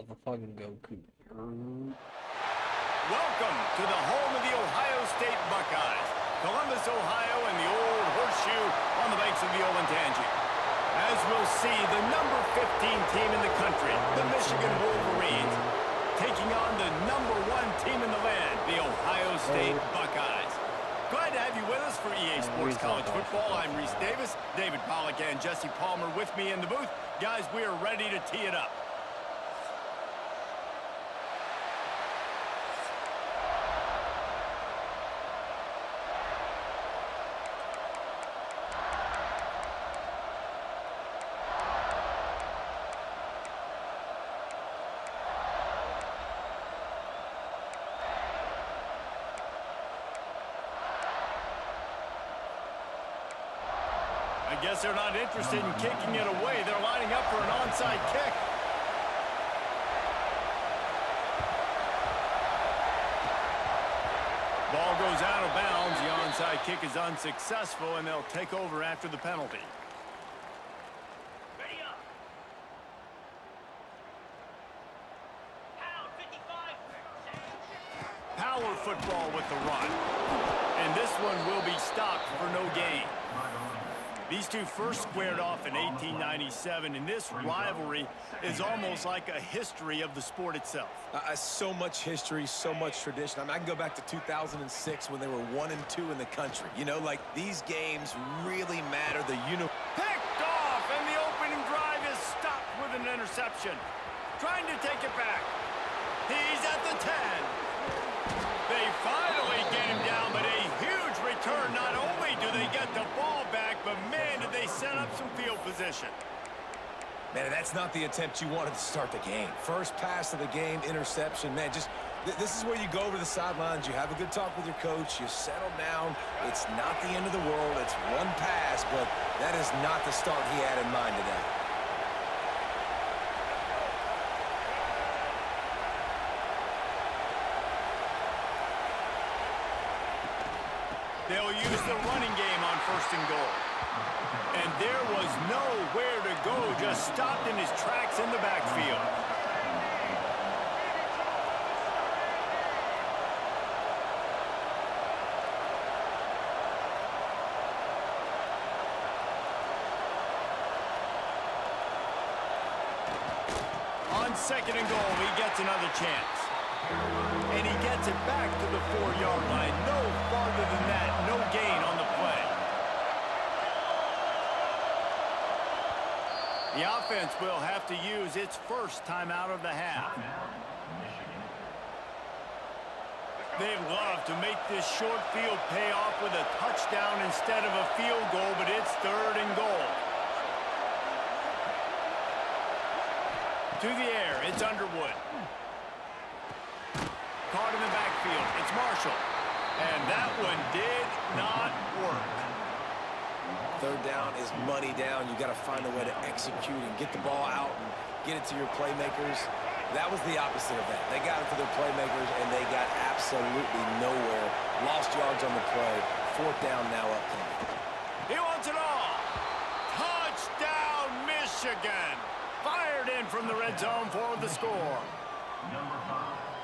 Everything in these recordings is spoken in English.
Motherfucking Goku. Welcome to the home of the Ohio State Buckeyes, Columbus, Ohio, and the old horseshoe on the banks of the Olentangy. As we'll see, the number 15 team in the country, the Michigan Wolverines, taking on the number 1 team in the land, the Ohio State Buckeyes. Glad to have you with us for EA Sports College Football. I'm Reese Davis, David Pollack, and Jesse Palmer with me in the booth. Guys, we are ready to tee it up. I guess they're not interested in kicking it away. They're lining up for an onside kick. Ball goes out of bounds. The onside kick is unsuccessful, and they'll take over after the penalty. Ready up. Power football with the run. And this one will be stopped for no gain. These two first squared off in 1897, and this rivalry is almost like a history of the sport itself. So much history, so much tradition. I mean, I can go back to 2006 when they were 1 and 2 in the country. You know, like, these games really matter. Picked off, and the opening drive is stopped with an interception. Trying to take it back. He's at the 10. They finally get him down, but a huge return. Not only do they get the ball back, but man, did they set up some field position. Man, that's not the attempt you wanted to start the game. First pass of the game, interception. Man, just this is where you go over the sidelines. You have a good talk with your coach. You settle down. It's not the end of the world. It's one pass, but that is not the start he had in mind today. They'll use the running game on 1st and goal. And there was nowhere to go, just stopped in his tracks in the backfield. On 2nd and goal, he gets another chance. And he gets it back to the 4-yard line. No farther than that, no gain on the play. The offense will have to use its first timeout of the half. They'd love to make this short field pay off with a touchdown instead of a field goal, but it's 3rd and goal. To the air, it's Underwood. Caught in the backfield. It's Marshall. And that one did not work. 3rd down is money down. You got to find a way to execute and get the ball out and get it to your playmakers. That was the opposite of that. They got it to their playmakers, and they got absolutely nowhere. Lost yards on the play. 4th down now upcoming. He wants it all. Touchdown, Michigan. Fired in from the red zone for the score.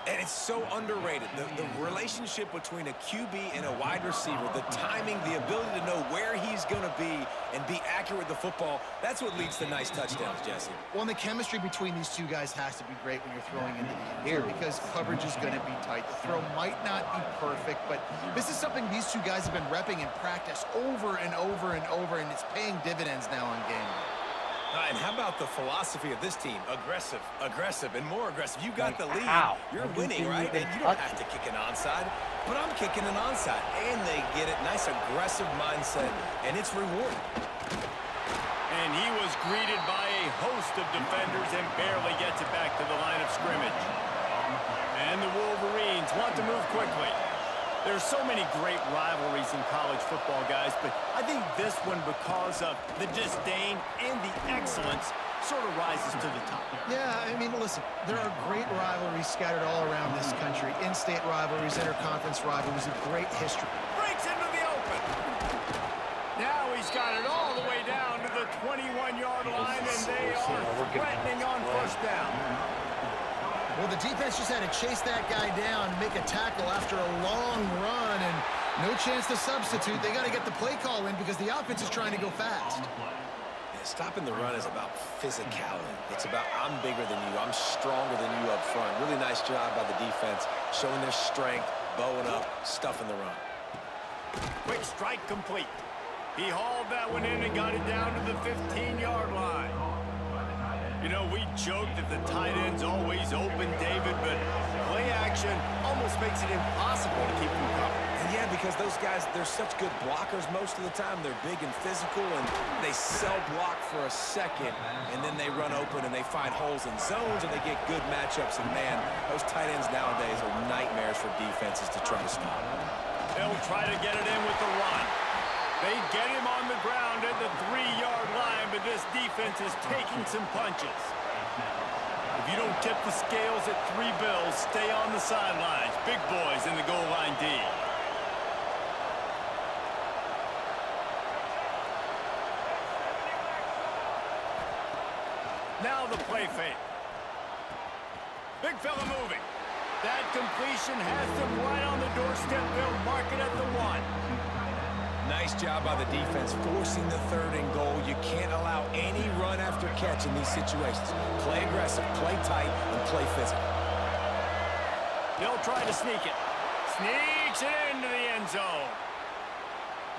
And it's so underrated. The relationship between a QB and a wide receiver, the timing, the ability to know where he's going to be and be accurate with the football, that's what leads to nice touchdowns, Jesse. Well, and the chemistry between these two guys has to be great when you're throwing into the end zone because coverage is going to be tight. The throw might not be perfect, but this is something these two guys have been repping in practice over and over and over, and it's paying dividends now on game day. And how about the philosophy of this team? Aggressive, aggressive, and more aggressive. You got the lead. You're winning, right? And you don't have to kick an onside, but I'm kicking an onside. And they get it. Nice aggressive mindset, and it's rewarding. And he was greeted by a host of defenders and barely gets it back to the line of scrimmage. And the Wolverines want to move quickly. There's so many great rivalries in college football, guys, but I think this one, because of the disdain and the excellence, sort of rises to the top. Yeah, I mean, listen, there are great rivalries scattered all around this country. In-state rivalries, interconference rivalries, a great history. Breaks into the open. Now he's got it all the way down to the 21-yard line, and they are threatening on 1st down. Well, the defense just had to chase that guy down, make a tackle after a long run, and no chance to substitute. They got to get the play call in because the offense is trying to go fast. Yeah, stopping the run is about physicality. It's about I'm bigger than you, I'm stronger than you up front. Really nice job by the defense, showing their strength, bowing up, stuffing the run. Quick strike complete. He hauled that one in and got it down to the 15-yard line. You know, we joke that the tight end's always open, David, but play action almost makes it impossible to keep them covered. And yeah, because those guys, they're such good blockers most of the time. They're big and physical, and they sell block for a second, and then they run open and they find holes in zones, and they get good matchups. And, man, those tight ends nowadays are nightmares for defenses to try to stop. They'll try to get it in with the run. They get him on the ground at the 3-yard line, but this defense is taking some punches. If you don't tip the scales at 3 bills, stay on the sidelines. Big boys in the goal line D. Now the play fake. Big fella moving. That completion has them right on the doorstep. They'll mark it at the 1. Nice job by the defense, forcing the 3rd and goal. You can't allow any run after catch in these situations. Play aggressive, play tight, and play physical. They'll try to sneak it. Sneaks it into the end zone.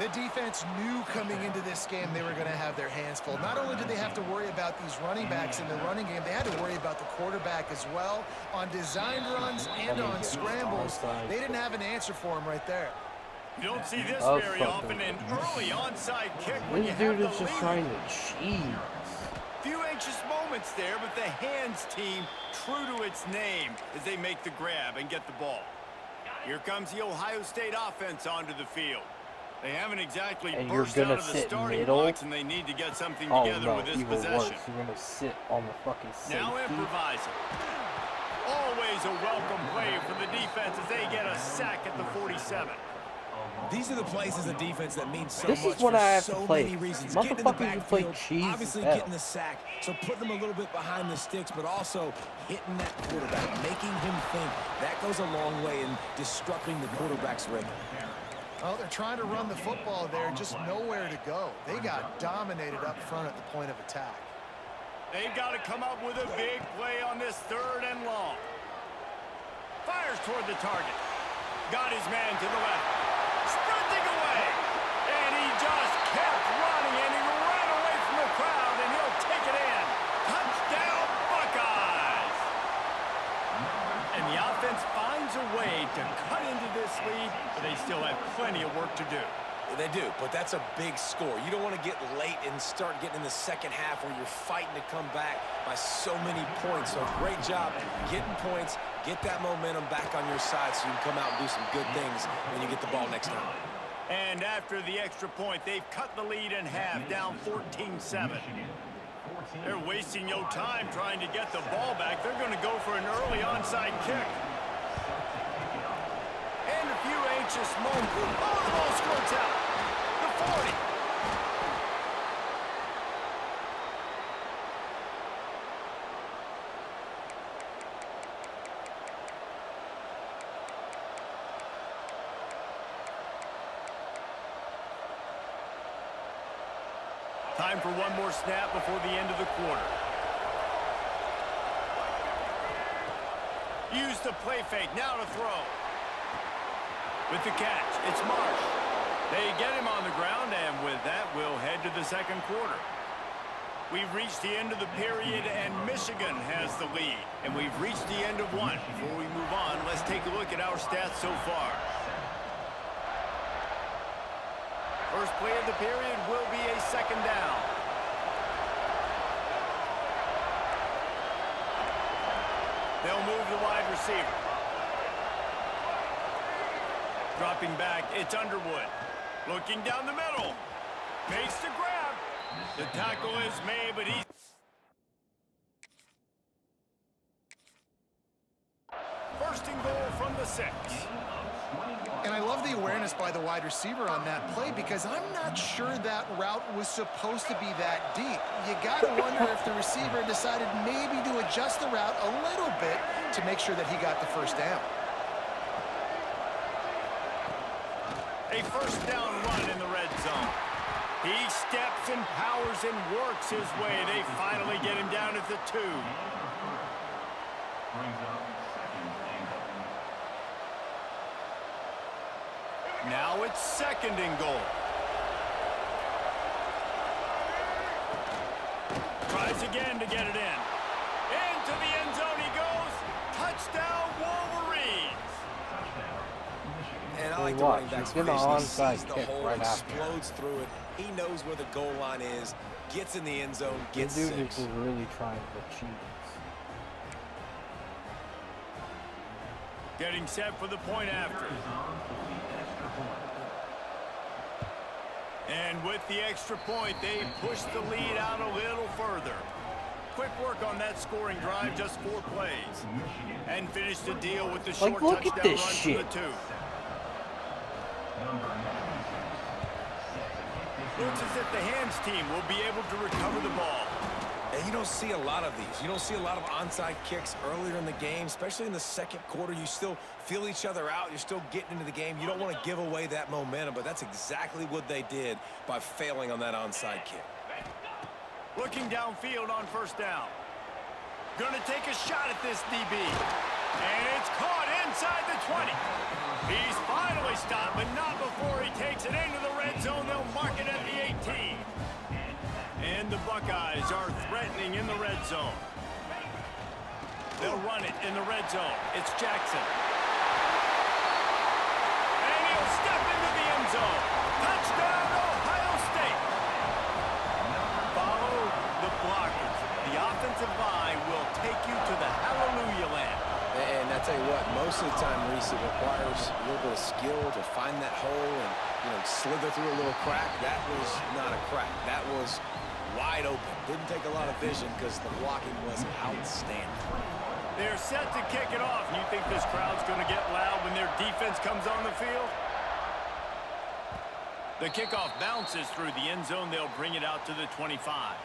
The defense knew coming into this game they were going to have their hands full. Not only did they have to worry about these running backs in the running game, they had to worry about the quarterback as well. On designed runs and on scrambles, they didn't have an answer for him right there. You don't see this very often, an early onside kick when you have the lead. This dude is just trying to cheat. Few anxious moments there, but the hands team, true to its name, as they make the grab and get the ball. Here comes the Ohio State offense onto the field. They haven't exactly burst out of the starting blocks, and they need to get something together with this possession. Worse. You're going to sit on the fucking safety. Now improvising. Always a welcome play for the defense as they get a sack at the 47. These are the plays as a defense that mean so this much is what for I have so to play. many reasons. Motherfuckers Getting in the who play backfield, cheese obviously getting the sack, so putting them a little bit behind the sticks, but also hitting that quarterback, making him think. That goes a long way in disrupting the quarterback's rhythm. Well, they're trying to run the football there, just nowhere to go. They got dominated up front at the point of attack. They've got to come up with a big play on this 3rd and long. Fires toward the target. Got his man to the left. Sprinting away. And he just kept running, and he ran away from the crowd, and he'll take it in. Touchdown, Buckeyes! And the offense finds a way to cut into this lead, but they still have plenty of work to do. They do, but that's a big score. You don't want to get late and start getting in the second half where you're fighting to come back by so many points. So great job getting points, get that momentum back on your side so you can come out and do some good things when you get the ball next time. And after the extra point, they've cut the lead in half, down 14-7. They're wasting no time trying to get the ball back. They're going to go for an early onside kick. And a few anxious moments. Oh, the ball squirts out. The 40. Time for one more snap before the end of the quarter. Use the play fake. Now to throw. With the catch, it's Marsh. They get him on the ground, and with that, we'll head to the second quarter. We've reached the end of the period, and Michigan has the lead. And we've reached the end of one. Before we move on, let's take a look at our stats so far. First play of the period will be a second down. They'll move the wide receiver. Dropping back, it's Underwood. Looking down the middle. Makes the grab. The tackle is made, but he's... First and goal from the 6. And I love the awareness awareness by the wide receiver on that play because I'm not sure that route was supposed to be that deep. You got to wonder if the receiver decided maybe to adjust the route a little bit to make sure that he got the first down. A first down run in the red zone. He steps and powers and works his way. They finally get him down at the 2. Now it's 2nd and goal. Tries again to get it in. Into the end zone he goes. Touchdown, Wolverines. And I Hey, like the watch, running back's he's gonna vision. He onside sees the kick hole, right after. explodes through it. He knows where the goal line is, gets in the end zone, This gets dude 6. is really trying to cheat. Getting set for the point after. And with the extra point, they push the lead out a little further. Quick work on that scoring drive, just 4 plays. And finish the deal with the short look at touchdown this run shit. for the 2. Looks as if the hands team will be able to recover the ball. And you don't see a lot of these. You don't see a lot of onside kicks earlier in the game, especially in the second quarter. You still feel each other out. You're still getting into the game. You don't want to give away that momentum, but that's exactly what they did by failing on that onside kick. Looking downfield on first down. Gonna take a shot at this DB. And it's caught inside the 20. He's finally stopped, but not before he takes it into the red zone. They'll mark it at the 18. And the Buckeyes are threatening in the red zone. They'll run it in the red zone. It's Jackson. And he'll step into the end zone. Touchdown, Ohio State. Follow the blockers. The offensive line will take you to the hallelujah land. And I tell you what, most of the time, Reese, it requires a little bit of skill to find that hole and, slither through a little crack. That was not a crack. That was wide open. Didn't take a lot of vision because the blocking was outstanding. They're set to kick it off. You think this crowd's going to get loud when their defense comes on the field? The kickoff bounces through the end zone. They'll bring it out to the 25.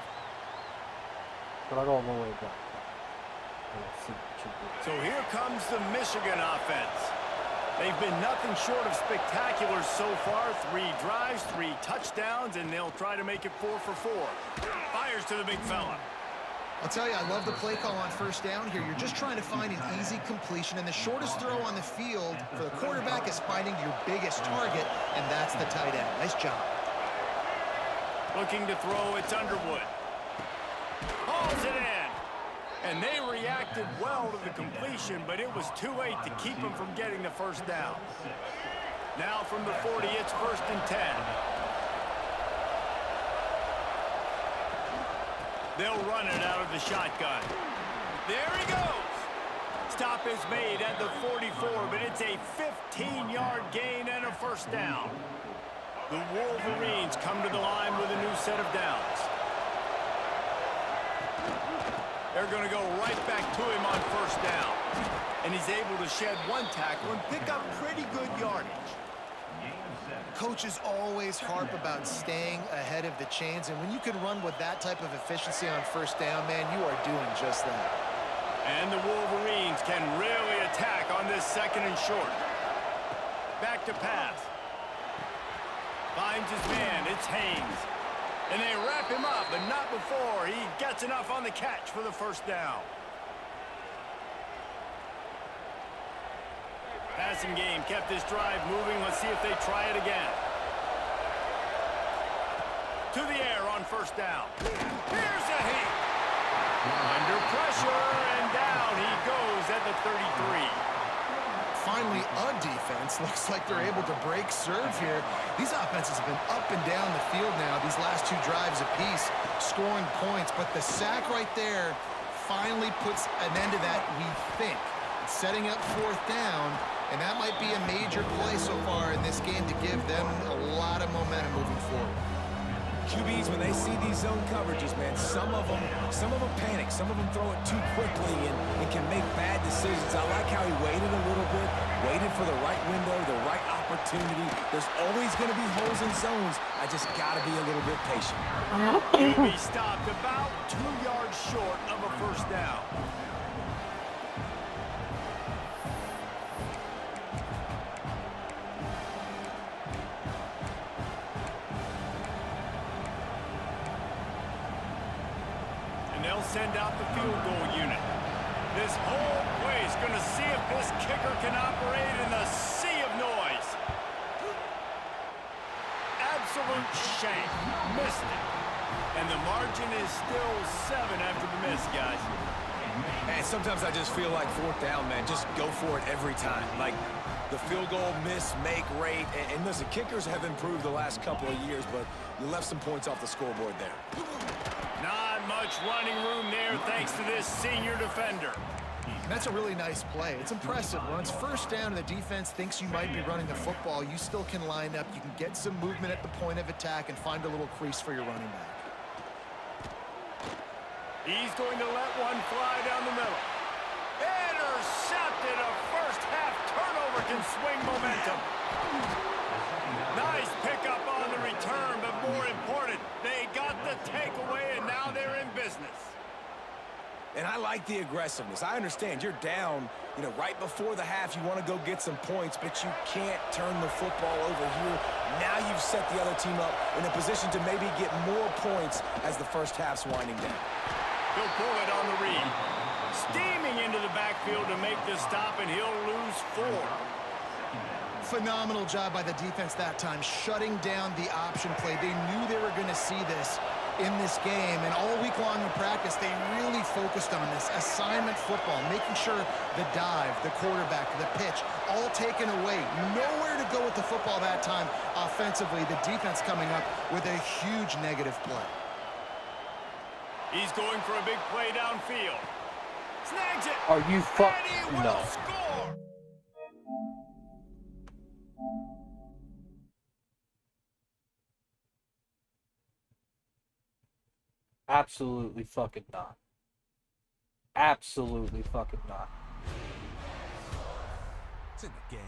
But I go all the way back. So here comes the Michigan offense. They've been nothing short of spectacular so far. 3 drives, 3 touchdowns, and they'll try to make it 4 for 4. Fires to the big fella. I'll tell you, I love the play call on first down here. You're just trying to find an easy completion, and the shortest throw on the field for the quarterback is finding your biggest target, and that's the tight end. Nice job. Looking to throw, it's Underwood. Hauls it in. And they reacted well to the completion, but it was too late to keep them from getting the first down. Now from the 40, it's 1st and 10. They'll run it out of the shotgun. There he goes. Stop is made at the 44, but it's a 15-yard gain and a first down. The Wolverines come to the line with a new set of downs. They're going to go right back to him on first down. And he's able to shed 1 tackle and pick up pretty good yardage. Coaches always harp about staying ahead of the chains, and when you can run with that type of efficiency on first down, man, you are doing just that. And the Wolverines can really attack on this 2nd and short. Back to pass. Finds his man. It's Haynes. And they wrap him up, but not before he gets enough on the catch for the first down. Passing game kept this drive moving. Let's see if they try it again. To the air on first down. Here's a hit. Under pressure, and down he goes at the 33. Finally, a defense. Looks like they're able to break serve here. These offenses have been up and down the field now, these last 2 drives apiece, scoring points. But the sack right there finally puts an end to that, we think. It's setting up 4th down, and that might be a major play so far in this game to give them a lot of momentum moving forward. QBs, when they see these zone coverages, man, some of them panic. Some of them throw it too quickly and can make bad decisions. I like how he waited a little bit, waited for the right window, the right opportunity. There's always going to be holes in zones. I just got to be a little bit patient. He'll be stopped about 2 yards short of a first down. They'll send out the field goal unit. This whole play is going to see if this kicker can operate in the sea of noise. Absolute shank. Missed it. And the margin is still 7 after the miss, guys. And sometimes I just feel like 4th down, man, just go for it every time. Like the field goal miss-make rate. And listen, kickers have improved the last couple of years, but you left some points off the scoreboard there. Not much running room there thanks to this senior defender. And that's a really nice play. It's impressive. When it's first down and the defense thinks you might be running the football, you still can line up. You can get some movement at the point of attack and find a little crease for your running back. He's going to let one fly down the middle. Intercepted. A first half turnover can swing momentum. Nice pickup on the return, but more important, they got the takeaway, and now they're in business. And I like the aggressiveness. I understand you're down, right before the half. You want to go get some points, but you can't turn the football over here. Now you've set the other team up in a position to maybe get more points as the first half's winding down. He'll pull it on the read. Steaming into the backfield to make the stop, and he'll lose 4. Phenomenal job by the defense that time, shutting down the option play. They knew they were going to see this in this game, and all week long in practice, they really focused on this assignment football, making sure the dive, the quarterback, the pitch, all taken away. Nowhere to go with the football that time offensively. The defense coming up with a huge negative play. He's going for a big play downfield. Snags it. Are you fucking no? Score. Absolutely fucking not. Absolutely fucking not. It's in the game.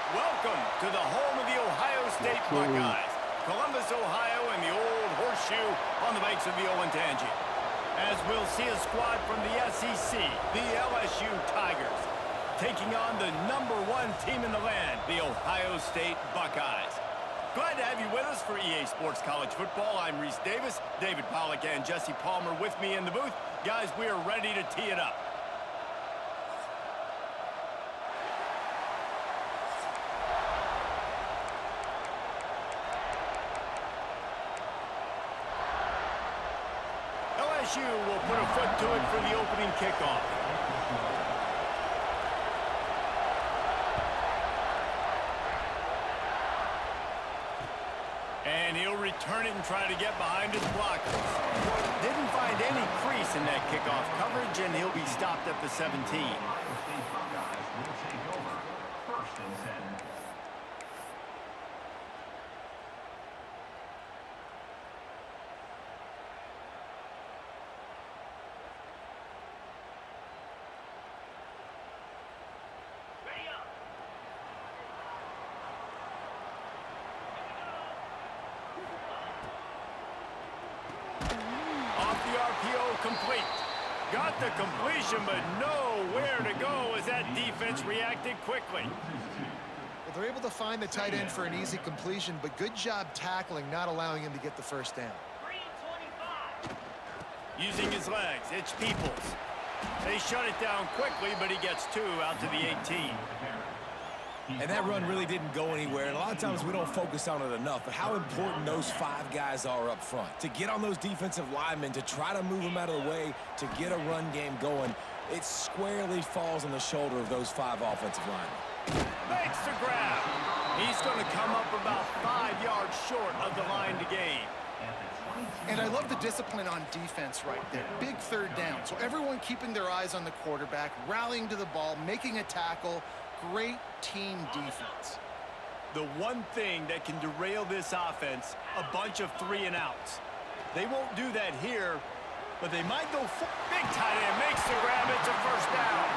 Welcome to the home of the Ohio State Buckeyes. Columbus, Ohio, and the old horseshoe on the banks of the Olentangy. As we'll see a squad from the SEC, the LSU Tigers, taking on the #1 team in the land, the Ohio State Buckeyes. Glad to have you with us for EA Sports College Football. I'm Reese Davis, David Pollack, and Jesse Palmer with me in the booth. Guys, we are ready to tee it up. LSU will put a foot to it for the opening kickoff. And he'll return it and try to get behind his blockers. Didn't find any crease in that kickoff coverage, and he'll be stopped at the 17. Complete. Got the completion, but nowhere to go as that defense reacted quickly. Well, they're able to find the tight end for an easy completion, but good job tackling, not allowing him to get the first down. Using his legs, it's Peoples. They shut it down quickly, but he gets 2 out to the 18. And that run really didn't go anywhere. And a lot of times we don't focus on it enough, but how important those 5 guys are up front. To get on those defensive linemen, to try to move them out of the way, to get a run game going, it squarely falls on the shoulder of those 5 offensive linemen. Makes the grab. He's going to come up about 5 yards short of the line to gain. And I love the discipline on defense right there. Big third down. So everyone keeping their eyes on the quarterback, rallying to the ball, making a tackle. Great team defense. The one thing that can derail this offense, a bunch of 3-and-outs. They won't do that here, but they might go for big tight end. Makes the grab. It's a first down.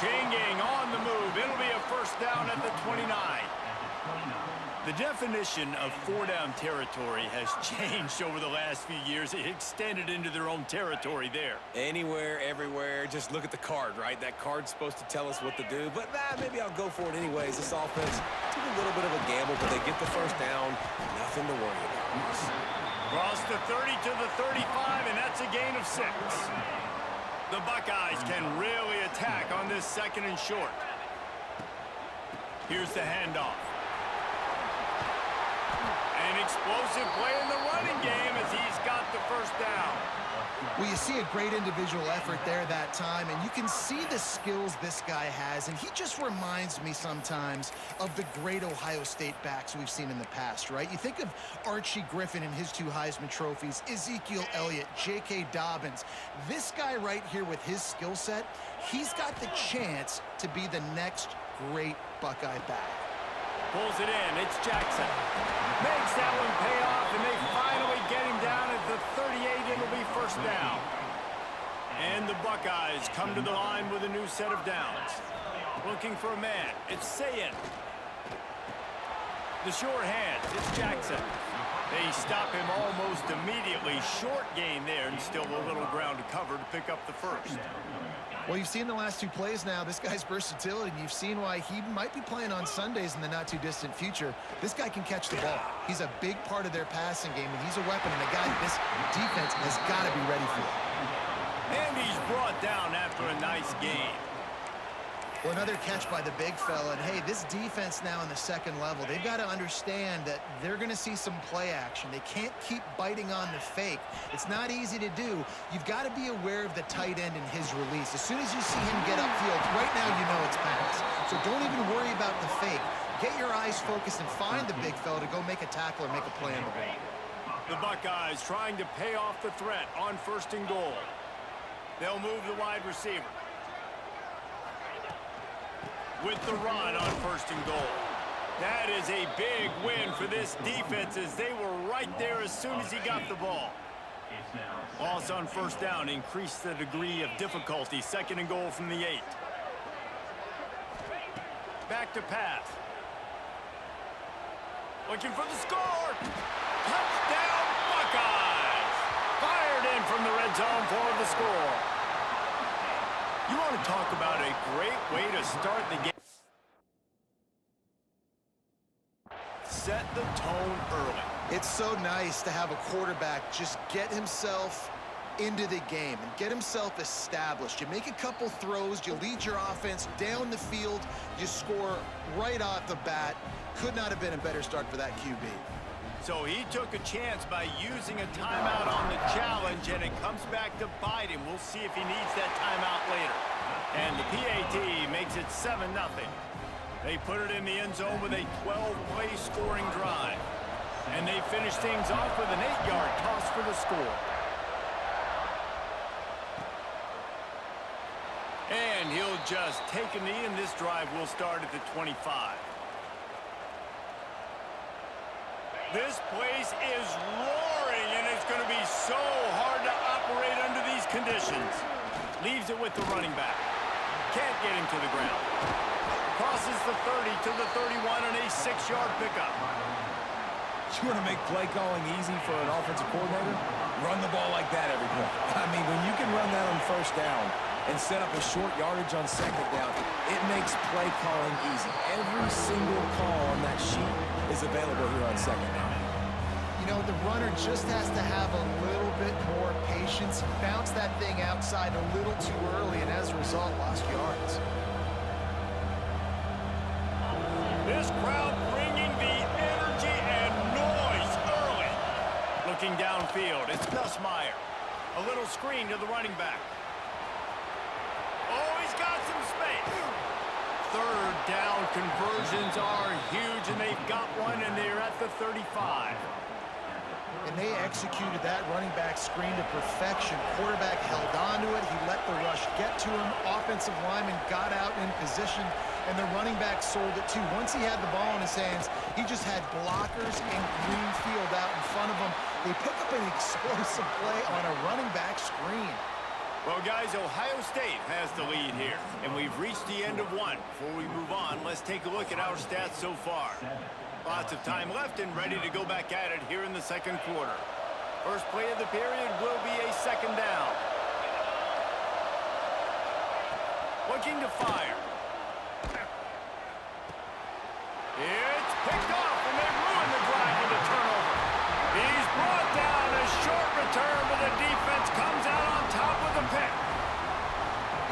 Chain gang on the move. It'll be a first down at the 29. The definition of 4-down territory has changed over the last few years. It extended into their own territory there. Anywhere, everywhere, just look at the card, right? That card's supposed to tell us what to do, but maybe I'll go for it anyways. This offense took a little bit of a gamble, but they get the first down. Nothing to worry about. Cross the 30 to the 35, and that's a gain of 6. The Buckeyes can really attack on this 2nd and short. Here's the handoff. An explosive play in the running game as he's got the first down. Well, you see a great individual effort there that time, and you can see the skills this guy has, and he just reminds me sometimes of the great Ohio State backs we've seen in the past, right? You think of Archie Griffin and his 2 Heisman trophies, Ezekiel Elliott, J.K. Dobbins. This guy right here with his skill set, he's got the chance to be the next great Buckeye back. Pulls it in. It's Jackson. Makes that one pay off, and they finally get him down at the 38. It'll be first down. And the Buckeyes come to the line with a new set of downs. Looking for a man. It's Sayin. The short hands. It's Jackson. They stop him almost immediately. Short gain there, and still a little ground to cover to pick up the first. Well, you've seen the last 2 plays now, this guy's versatility, and you've seen why he might be playing on Sundays in the not-too-distant future. This guy can catch the ball. He's a big part of their passing game, and he's a weapon, and a guy this defense has got to be ready for. And he's brought down after a nice gain. Well, another catch by the big fella, and hey, this defense now in the 2nd level, they've got to understand that they're going to see some play action. They can't keep biting on the fake. It's not easy to do. You've got to be aware of the tight end and his release. As soon as you see him get upfield, right now you know it's pass. So don't even worry about the fake. Get your eyes focused and find the big fella to go make a tackle or make a play on the ball. The Buckeyes trying to pay off the threat on 1st and goal. They'll move the wide receiver. With the run on 1st and goal. That is a big win for this defense as they were right there as soon as he got the ball. Loss on 1st down increased the degree of difficulty. 2nd and goal from the 8. Back to pass. Looking for the score. Touchdown Buckeyes. Fired in from the red zone for the score. You want to talk about a great way to start the game. Set the tone early. It's so nice to have a quarterback just get himself into the game and get himself established. You make a couple throws, you lead your offense down the field, you score right off the bat. Could not have been a better start for that QB. So he took a chance by using a timeout on the challenge, and it comes back to bite him. We'll see if he needs that timeout later. And the PAT makes it 7-0. They put it in the end zone with a 12-play scoring drive. And they finish things off with an 8-yard toss for the score. And he'll just take a knee, and this drive will start at the 25. This place is roaring, and it's going to be so hard to operate under these conditions. Leaves it with the running back. Can't get him to the ground. Crosses the 30 to the 31 on a 6-yard pickup. You want to make play calling easy for an offensive coordinator? Run the ball like that every play. I mean, when you can run that on 1st down, and set up a short yardage on second down, it makes play calling easy. Every single call on that sheet is available here on second down. You know, the runner just has to have a little bit more patience. He bounced that thing outside a little too early, and as a result, lost yards. This crowd bringing the energy and noise early. Looking downfield, it's Gus Meyer. A little screen to the running back. Oh, he's got some space. Third down conversions are huge, and they've got one, and they're at the 35. And they executed that running back screen to perfection. Quarterback held onto it. He let the rush get to him. Offensive lineman got out in position, and the running back sold it too. Once he had the ball in his hands, he just had blockers and green field out in front of him. They pick up an explosive play on a running back screen. Well, guys, Ohio State has the lead here, and we've reached the end of one. Before we move on, let's take a look at our stats so far. Lots of time left and ready to go back at it here in the second quarter. First play of the period will be a second down. Looking to fire. It's picked off, and they ruin the drive with a turnover. He's brought down. A short return, but the defense comes out on top with a pick.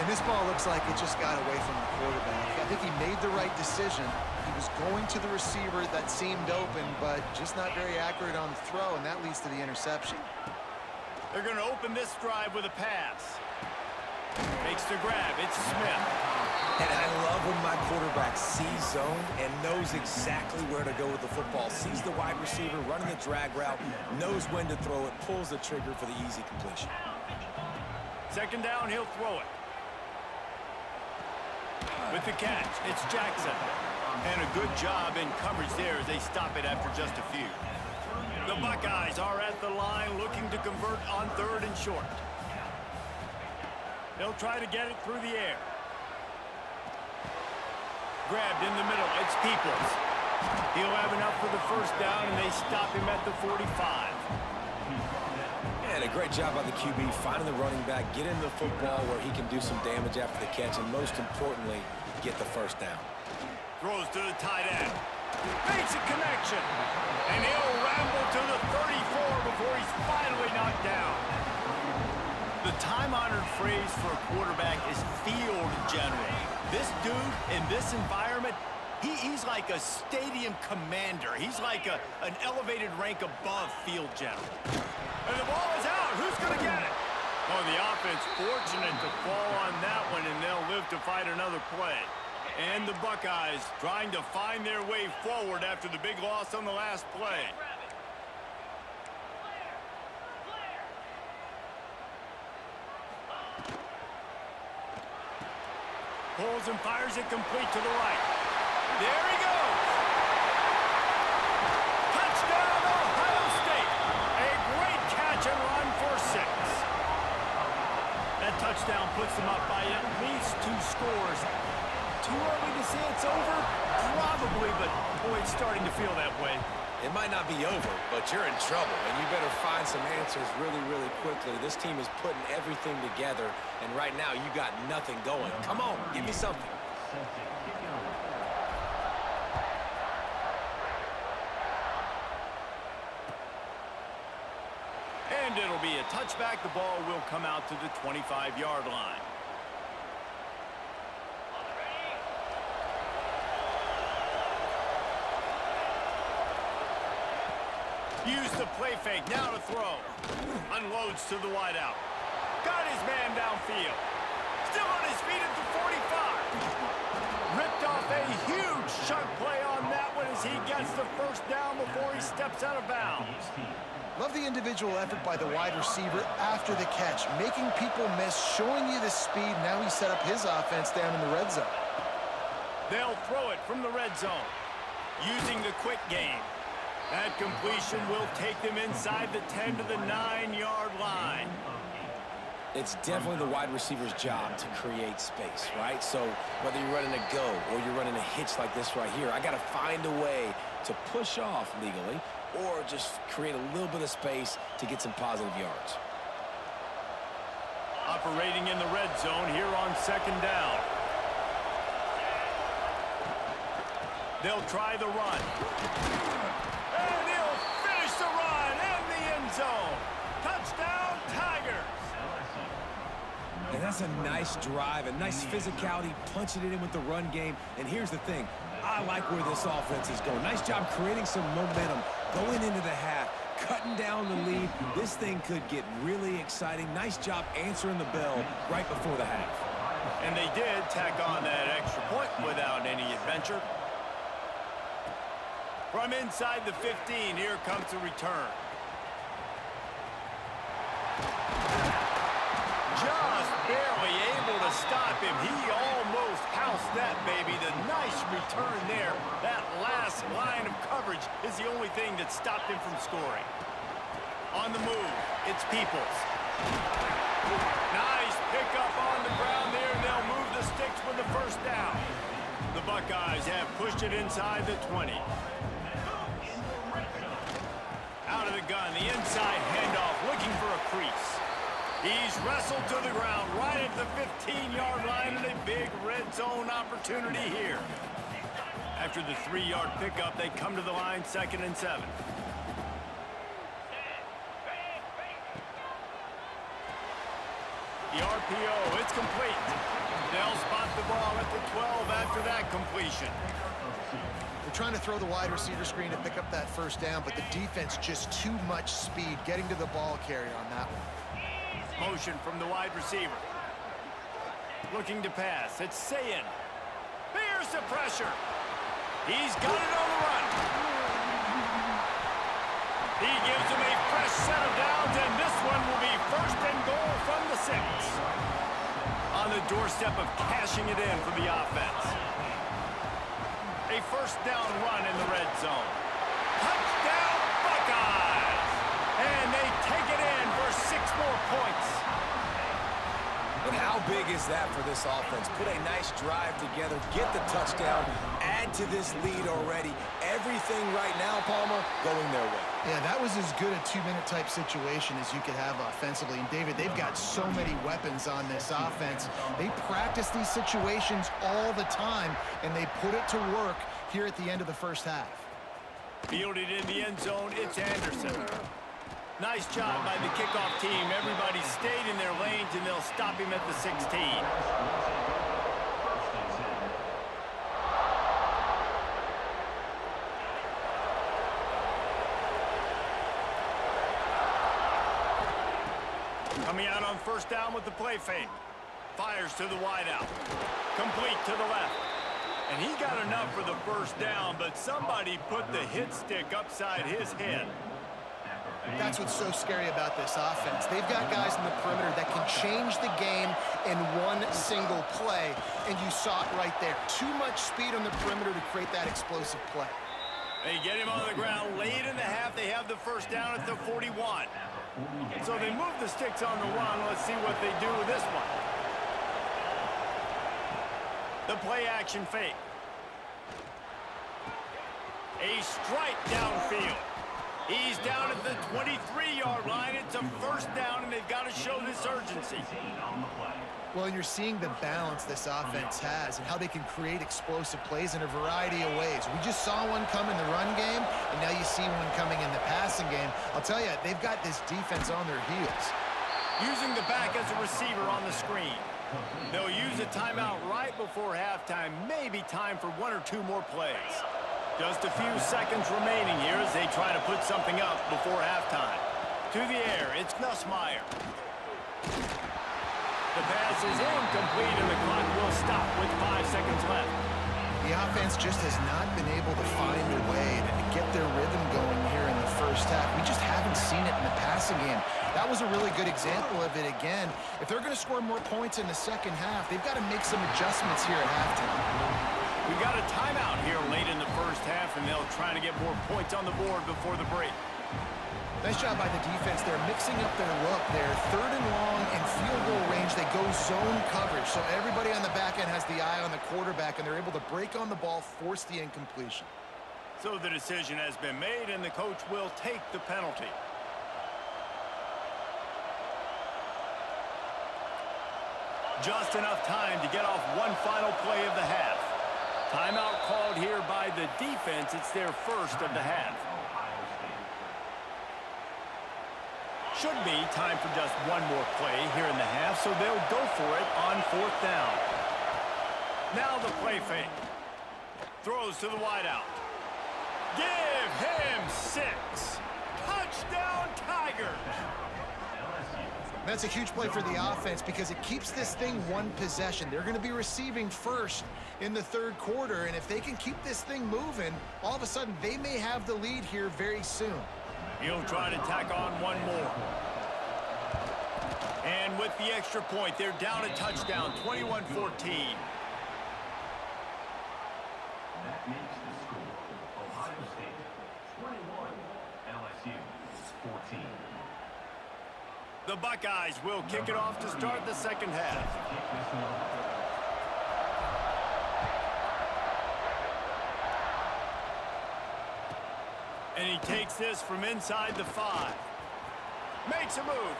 And this ball looks like it just got away from the quarterback. I think he made the right decision. He was going to the receiver that seemed open, but just not very accurate on the throw, and that leads to the interception. They're going to open this drive with a pass. Makes the grab. It's Smith. And I love when my quarterback sees zoned and knows exactly where to go with the football. Sees the wide receiver running the drag route, knows when to throw it, pulls the trigger for the easy completion. Second down, he'll throw it. With the catch, it's Jackson. And a good job in coverage there as they stop it after just a few. The Buckeyes are at the line looking to convert on third and short. They'll try to get it through the air. Grabbed in the middle, it's Peoples. He'll have enough for the first down, and they stop him at the 45. And a great job by the QB finding the running back, get him the football where he can do some damage after the catch, and most importantly, get the first down. Throws to the tight end. Makes a connection. And he'll ramble to the 34 before he's finally knocked down. The time-honored phrase for a quarterback is field general. This dude in this environment, he's like a stadium commander. He's like an elevated rank above field general. And the ball is out. Who's going to get it? Oh, the offense fortunate to fall on that one, and they'll live to fight another play. And the Buckeyes trying to find their way forward after the big loss on the last play. Pulls and fires it complete to the right. There he goes. Touchdown, Ohio State. A great catch and run for 6. That touchdown puts them up by at least 2 scores. Too early to say it's over? Probably, but boy, it's starting to feel that way. It might not be over, but you're in trouble, and you better find some answers really, really quickly. This team is putting everything together, and right now you got nothing going. Come on, give me something. And it'll be a touchback. The ball will come out to the 25-yard line. Use the play fake, now to throw. Unloads to the wideout. Got his man downfield. Still on his feet at the 45. Ripped off a huge chunk play on that one as he gets the first down before he steps out of bounds. Love the individual effort by the wide receiver after the catch, making people miss, showing you the speed. Now he set up his offense down in the red zone. They'll throw it from the red zone, using the quick game. That completion will take them inside the 10 to the 9-yard line. It's definitely the wide receiver's job to create space, right? So whether you're running a go or you're running a hitch like this right here, I got to find a way to push off legally or just create a little bit of space to get some positive yards. Operating in the red zone here on second down. They'll try the run. And he'll finish the run in the end zone. Touchdown, Tigers. And that's a nice drive, a nice physicality, punching it in with the run game. And here's the thing. I like where this offense is going. Nice job creating some momentum, going into the half, cutting down the lead. This thing could get really exciting. Nice job answering the bell right before the half. And they did tack on that extra point without any adventure. From inside the 15, here comes the return. Just barely able to stop him. He almost housed that baby. The nice return there. That last line of coverage is the only thing that stopped him from scoring. On the move, it's Peoples. Nice pickup on the ground there. They'll move the sticks with the first down. The Buckeyes have pushed it inside the 20. Out of the gun, the inside handoff, looking for a crease. He's wrestled to the ground right at the 15-yard line, and a big red zone opportunity here. After the 3-yard pickup, they come to the line, 2nd and 7. The RPO, it's complete. They'll spot the ball at the 12 after that completion. They're trying to throw the wide receiver screen to pick up that first down, but the defense just too much speed getting to the ball carrier on that one. Motion from the wide receiver. Looking to pass. It's Sayin. There's the pressure. He's got it on the run. He gives him a fresh set of downs, and this one will be 1st and goal from the 6. On the doorstep of cashing it in for the offense. A 1st down run in the red zone. Touchdown, Buckeyes! And they take it in for 6 more points. And how big is that for this offense? Put a nice drive together, get the touchdown, add to this lead already. Everything right now, Palmer, going their way. Yeah, that was as good a 2-minute type situation as you could have offensively. And David, they've got so many weapons on this offense. They practice these situations all the time, and they put it to work here at the end of the first half. Fielded in the end zone, it's Anderson. Nice job by the kickoff team. Everybody stayed in their lanes, and they'll stop him at the 16. Coming out on 1st down with the play fake. Fires to the wideout. Complete to the left. And he got enough for the 1st down, but somebody put the hit stick upside his head. That's what's so scary about this offense. They've got guys in the perimeter that can change the game in one single play, and you saw it right there. Too much speed on the perimeter to create that explosive play. They get him on the ground late in the half. They have the 1st down at the 41. So they move the sticks on the run. Let's see what they do with this one. The play action fake. A strike downfield. He's down at the 23-yard line. It's a 1st down, and they've got to show this urgency. Well, you're seeing the balance this offense has and how they can create explosive plays in a variety of ways. We just saw one come in the run game, and now you see one coming in the passing game. I'll tell you, they've got this defense on their heels. Using the back as a receiver on the screen. They'll use a timeout right before halftime. Maybe time for 1 or 2 more plays. Just a few seconds remaining here as they try to put something up before halftime. To the air, it's Nussmeier. The pass is incomplete, and the clock will stop with 5 seconds left. The offense just has not been able to find a way to get their rhythm going here in the first half. We just haven't seen it in the passing game. That was a really good example of it again. If they're going to score more points in the second half, they've got to make some adjustments here at halftime. We've got a timeout here late in the first half, and they'll try to get more points on the board before the break. Nice job by the defense. They're mixing up their look. They're 3rd and long in field goal range. They go zone coverage. So everybody on the back end has the eye on the quarterback, and they're able to break on the ball, force the incompletion. So the decision has been made, and the coach will take the penalty. Just enough time to get off one final play of the half. Timeout called here by the defense. It's their first of the half. Should be time for just one more play here in the half, so they'll go for it on 4th down. Now the play fake. Throws to the wideout. Give him 6. Touchdown, Tigers. That's a huge play for the offense because it keeps this thing one possession. They're going to be receiving first in the 3rd quarter, and if they can keep this thing moving, all of a sudden they may have the lead here very soon. He'll try to tack on one more. And with the extra point, they're down a touchdown, 21-14. That makes the score Ohio State 21, LSU 14. The Buckeyes will kick it off to start the second half. And he takes this from inside the 5. Makes a move.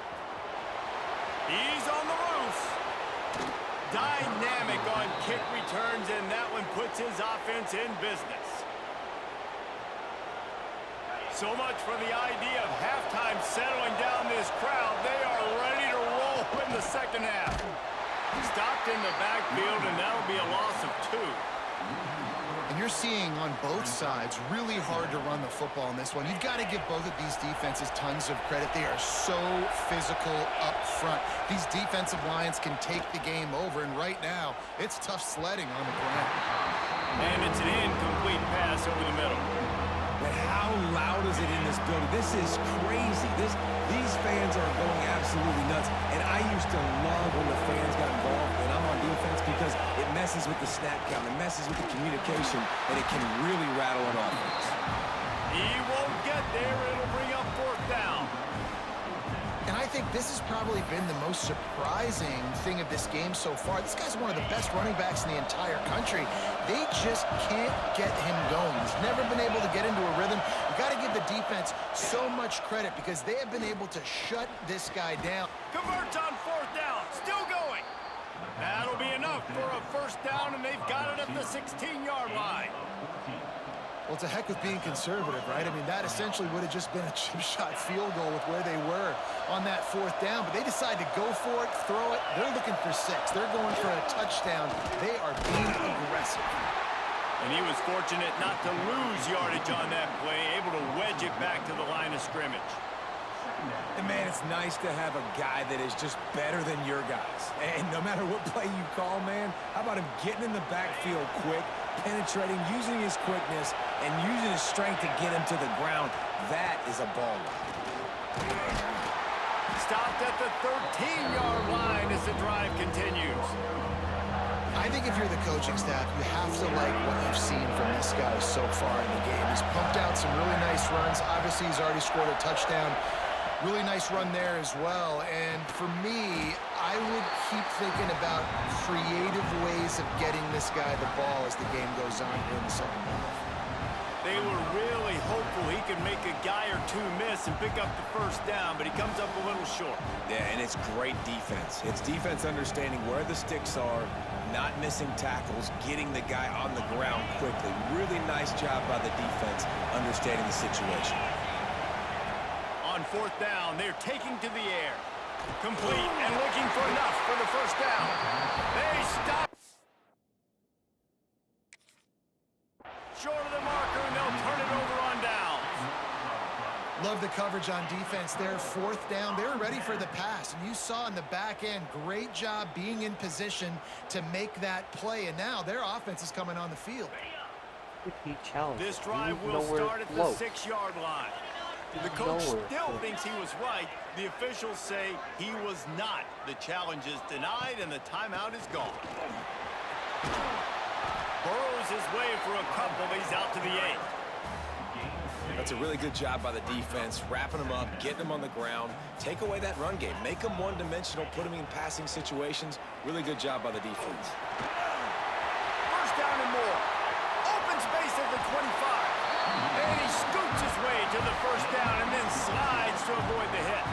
He's on the loose. Dynamic on kick returns, and that one puts his offense in business. So much for the idea of halftime settling down this crowd. They are ready to roll in the second half. Stopped in the backfield, and that'll be a loss of 2. And you're seeing on both sides really hard to run the football in this one. You've got to give both of these defenses tons of credit. They are so physical up front. These defensive lines can take the game over, and right now, it's tough sledding on the ground. And it's an incomplete pass over the middle. But how loud is it in this building? This is crazy. These fans are going absolutely nuts. And I used to love when the fans got involved, and I'm on defense because it messes with the snap count, it messes with the communication, and it can really rattle an offense. He won't get there. It'll bring up 4th down. And I think this has probably been the most surprising thing of this game so far. This guy's one of the best running backs in the entire country. They just can't get him going. He's never been able to get into a rhythm. You got to give the defense so much credit because they have been able to shut this guy down. Converts on 4th down. Still going. That'll be enough for a 1st down, and they've got it at the 16-yard line. Well, to heck with being conservative, right? I mean, that essentially would have just been a chip shot field goal with where they were on that 4th down, but they decided to go for it, throw it. They're looking for 6. They're going for a touchdown. They are being aggressive. And he was fortunate not to lose yardage on that play, able to wedge it back to the line of scrimmage. And, man, it's nice to have a guy that is just better than your guys. And no matter what play you call, man, how about him getting in the backfield quick, penetrating, using his quickness, and using his strength to get him to the ground? That is a baller. Stopped at the 13-yard line as the drive continues. I think if you're the coaching staff, you have to like what you've seen from this guy so far in the game. He's pumped out some really nice runs. Obviously, he's already scored a touchdown. Really nice run there as well. And for me, I would keep thinking about creative ways of getting this guy the ball as the game goes on here in the second half. They were really hopeful he could make a guy or 2 miss and pick up the 1st down, but he comes up a little short. Yeah, and it's great defense. It's defense understanding where the sticks are, not missing tackles, getting the guy on the ground quickly. Really nice job by the defense understanding the situation. On 4th down, they're taking to the air. Complete and looking for enough for the 1st down. They stop. Short of the marker, and they'll turn it over on downs. Love the coverage on defense there. 4th down, they're ready for the pass. And you saw in the back end, great job being in position to make that play. And now their offense is coming on the field. He challenged. This drive He will was nowhere start at the close. 6-yard line. The coach still thinks he was right. The officials say he was not. The challenge is denied, and the timeout is gone. Burrows his way for a couple. He's out to the 8. That's a really good job by the defense, wrapping them up, getting them on the ground, take away that run game, make them one-dimensional, put them in passing situations. Really good job by the defense. 1st down and more. Open space at the 25. And he scoots his way to the 1st down and then slides to avoid the hit.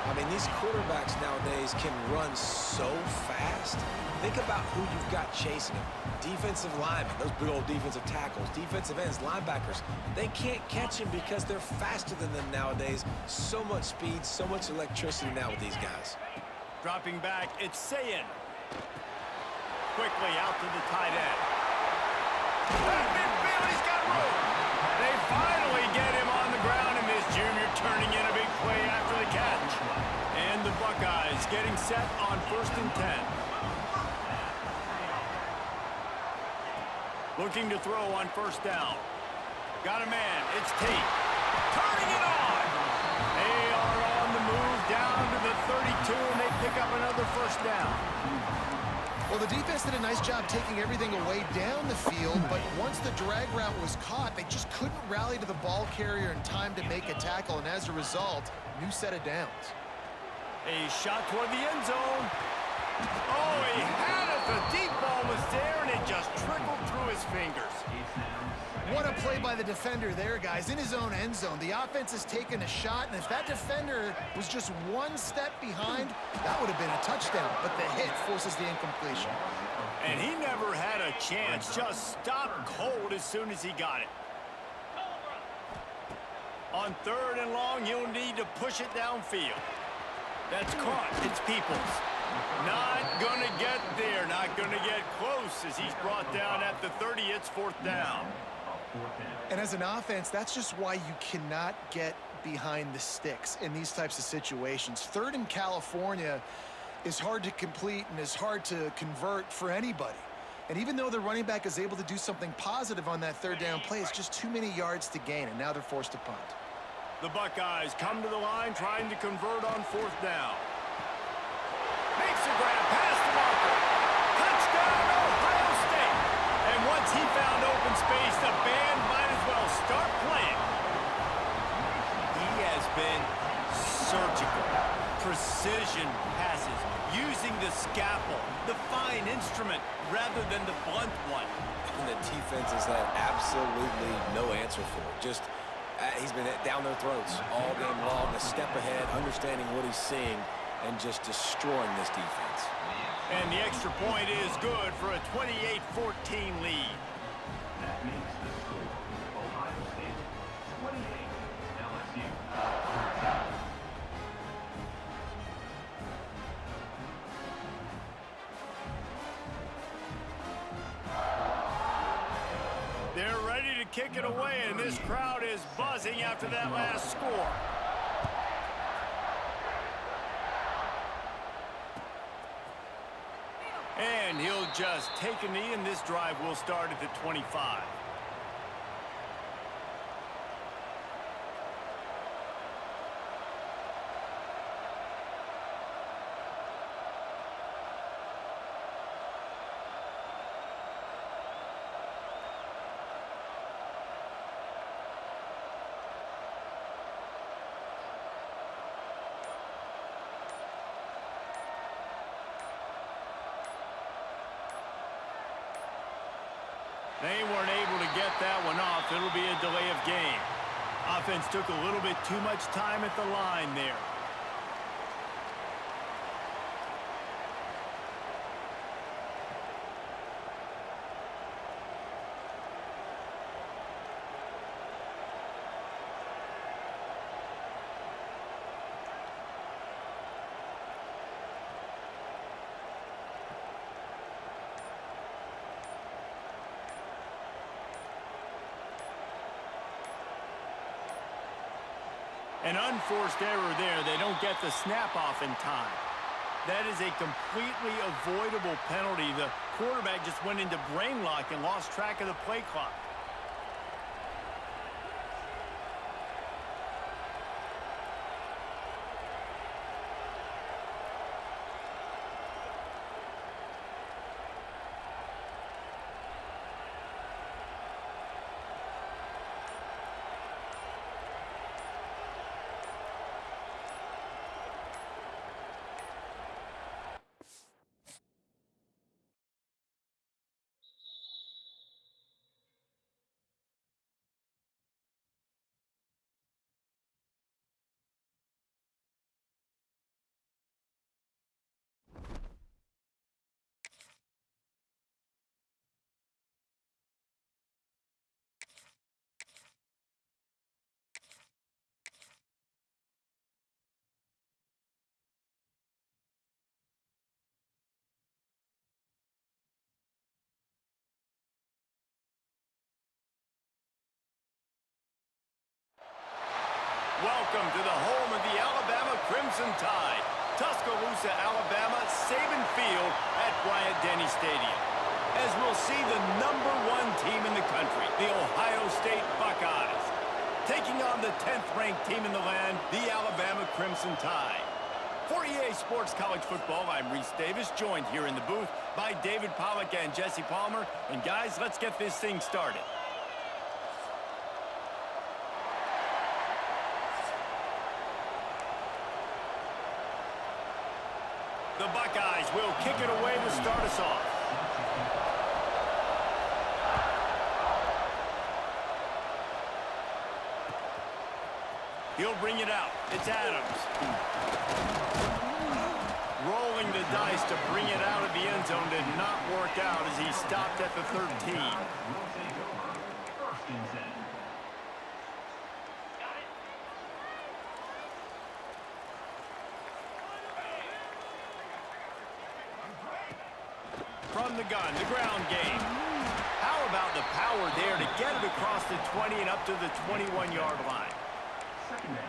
I mean, these quarterbacks nowadays can run so fast. Think about who you've got chasing them. Defensive linemen, those big old defensive tackles, defensive ends, linebackers. They can't catch him because they're faster than them nowadays. So much speed, so much electricity now with these guys. Dropping back, it's Sayin. Quickly out to the tight end. Midfield, he's got room. They finally get him on the ground, and this junior turning in a big play after the catch. And the Buckeyes getting set on 1st and 10. Looking to throw on 1st down. Got a man, it's Tate. Turning it on. They are on the move down to the 32, and they pick up another 1st down. Well, the defense did a nice job taking everything away down the field, but once the drag route was caught, they just couldn't rally to the ball carrier in time to make a tackle, and as a result, new set of downs. A shot toward the end zone. Oh, he had it. The deep ball was there, and it just trickled through his fingers. What a play by the defender there, guys. In his own end zone, the offense has taken a shot, and if that defender was just one step behind, that would have been a touchdown, but the hit forces the incompletion. And he never had a chance, just stopped cold as soon as he got it. On 3rd and long, you'll need to push it downfield. That's caught. It's Peoples. Not going to get there, not going to get close as he's brought down at the 30. It's 4th down. And as an offense, that's just why you cannot get behind the sticks in these types of situations. 3rd in California is hard to complete and is hard to convert for anybody. And even though the running back is able to do something positive on that 3rd down play, it's just too many yards to gain, and now they're forced to punt. The Buckeyes come to the line trying to convert on 4th down. Makes a grab past the marker. Touchdown, Ohio State. And once he found open space, the band might as well start playing. He has been surgical. Precision passes, using the scalpel, the fine instrument, rather than the blunt one. And the defense has had absolutely no answer for it. Just, he's been down their throats all game long, a step ahead, understanding what he's seeing, and just destroying this defense. And the extra point is good for a 28-14 lead. That makes the score Ohio State 28, LSU 13. They're ready to kick it away, and this crowd is buzzing after that last score. And he'll just take a knee, and this drive will start at the 25. They weren't able to get that one off. It'll be a delay of game. Offense took a little bit too much time at the line there. An unforced error there. They don't get the snap off in time. That is a completely avoidable penalty. The quarterback just went into brain lock and lost track of the play clock. welcome to the home of the Alabama Crimson Tide. Tuscaloosa, Alabama, Saban Field at Bryant-Denny Stadium. As we'll see the #1 team in the country, the Ohio State Buckeyes, taking on the 10th-ranked team in the land, the Alabama Crimson Tide. For EA Sports College Football, I'm Reese Davis, joined here in the booth by David Pollack and Jesse Palmer. And guys, let's get this thing started. The Buckeyes will kick it away to start us off. He'll bring it out. It's Adams. Rolling the dice to bring it out of the end zone did not work out as he stopped at the 13. From the gun, the ground game. How about the power there to get it across the 20 and up to the 21-yard line?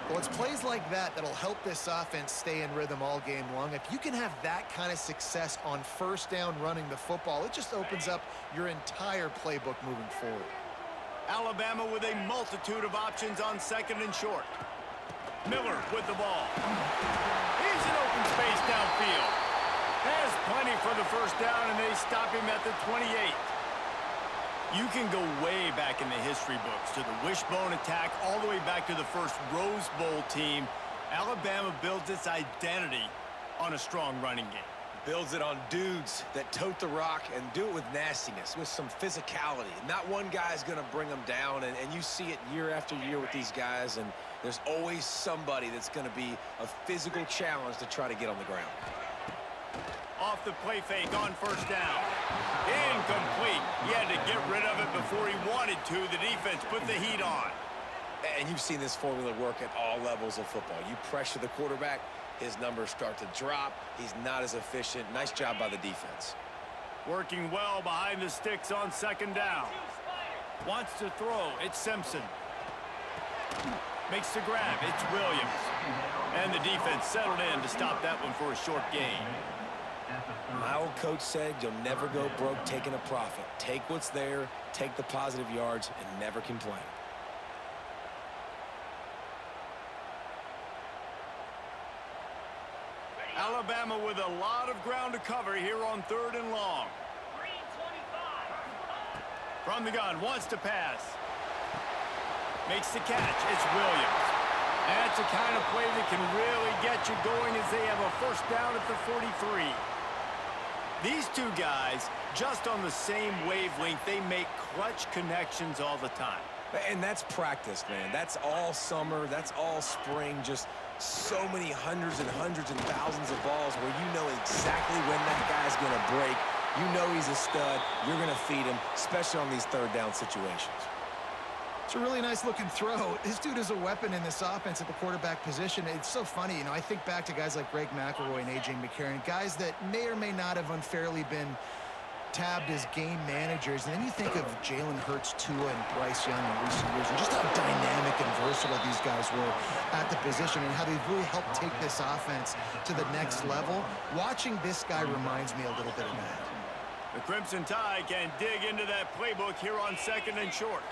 Well, it's plays like that that'll help this offense stay in rhythm all game long. If you can have that kind of success on first down running the football, it just opens up your entire playbook moving forward. Alabama with a multitude of options on second and short. Miller with the ball. He's in open space downfield. Has plenty for the first down, and they stop him at the 28. You can go way back in the history books to the wishbone attack all the way back to the first Rose Bowl team. Alabama builds its identity on a strong running game. Builds it on dudes that tote the rock and do it with nastiness, with some physicality. Not one guy's going to bring them down, and you see it year after year with these guys, and there's always somebody that's going to be a physical challenge to try to get on the ground. Off the play fake on first down. Incomplete. He had to get rid of it before he wanted to. The defense put the heat on. And you've seen this formula work at all levels of football. You pressure the quarterback, his numbers start to drop. He's not as efficient. Nice job by the defense. Working well behind the sticks on second down. Wants to throw. It's Simpson. Makes the grab. It's Williams. And the defense settled in to stop that one for a short gain. My old coach said you'll never go broke taking a profit. Take what's there, take the positive yards, and never complain. Alabama with a lot of ground to cover here on 3rd and long. From the gun, wants to pass. Makes the catch. It's Williams. That's the kind of play that can really get you going as they have a first down at the 43. These two guys, just on the same wavelength, they make clutch connections all the time. And that's practice, man. That's all summer. That's all spring. Just so many hundreds and thousands of balls where you know exactly when that guy's going to break. You know he's a stud. You're going to feed him, especially on these third down situations. It's a really nice looking throw. This dude is a weapon in this offense at the quarterback position. It's so funny, you know, I think back to guys like Greg McElroy and A.J. McCarron, guys that may or may not have unfairly been tabbed as game managers. And then you think of Jalen Hurts, Tua, and Bryce Young in recent years, and just how dynamic and versatile these guys were at the position and how they've really helped take this offense to the next level. Watching this guy reminds me a little bit of that. The Crimson Tide can dig into that playbook here on second and short.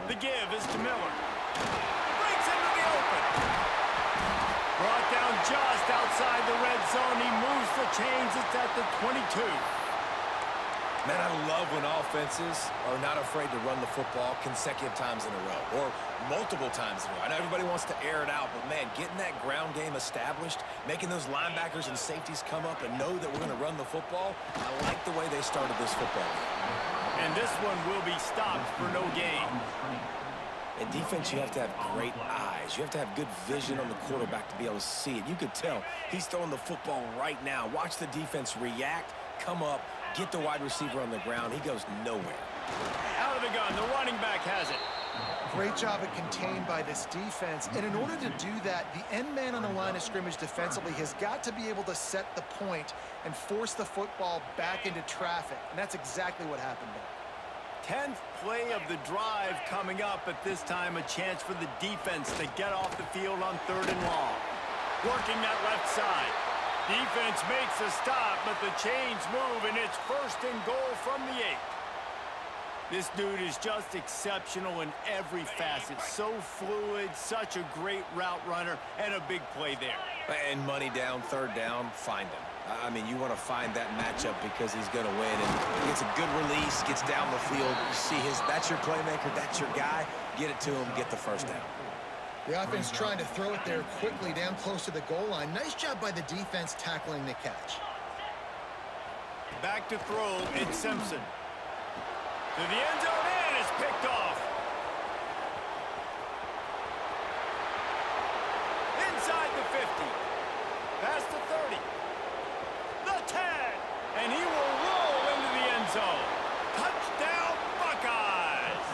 The give is to Miller. Breaks into the open. Brought down just outside the red zone. He moves the chains. It's at the 22. Man, I love when offenses are not afraid to run the football consecutive times in a row or multiple times in a row. I know everybody wants to air it out, but, man, getting that ground game established, making those linebackers and safeties come up and know that we're going to run the football, I like the way they started this football game. And this one will be stopped for no gain. In defense, you have to have great eyes. You have to have good vision on the quarterback to be able to see it. You could tell he's throwing the football right now. Watch the defense react, come up, get the wide receiver on the ground. He goes nowhere. Out of the gun, the running back has it. Great job at contained by this defense. And in order to do that, the end man on the line of scrimmage defensively has got to be able to set the point and force the football back into traffic. And that's exactly what happened there. 10th play of the drive coming up. At this time, a chance for the defense to get off the field on 3rd and long. Working that left side. Defense makes a stop, but the chains move, and it's 1st and goal from the 8. This dude is just exceptional in every facet. So fluid, such a great route runner, and a big play there. And money down, 3rd down, find him. I mean, you want to find that matchup because he's going to win. And he gets a good release, gets down the field. You see that's your playmaker, that's your guy. Get it to him, get the 1st down. The offense trying to throw it there quickly down close to the goal line. Nice job by the defense tackling the catch. Back to throw, it's Simpson. To the end zone, and it's picked off. Inside the 50. Past the 30. The 10. And he will roll into the end zone. Touchdown, Buckeyes.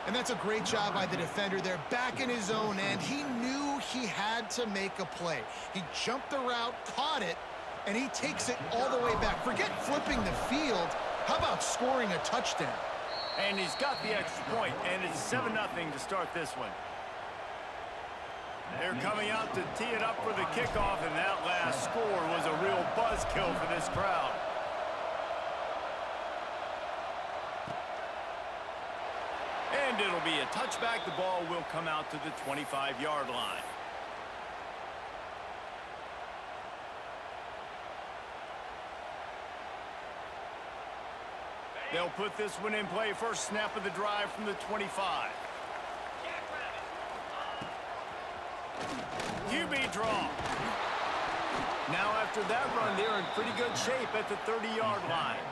And that's a great job by the defender there, back in his own end. He knew he had to make a play. He jumped the route, caught it, and he takes it all the way back. Forget flipping the field. How about scoring a touchdown? And he's got the extra point, and it's 7-0 to start this one. They're coming out to tee it up for the kickoff, and that last score was a real buzzkill for this crowd. And it'll be a touchback. The ball will come out to the 25-yard line. They'll put this one in play. First snap of the drive from the 25. QB draw. Now after that run, they're in pretty good shape at the 30-yard line.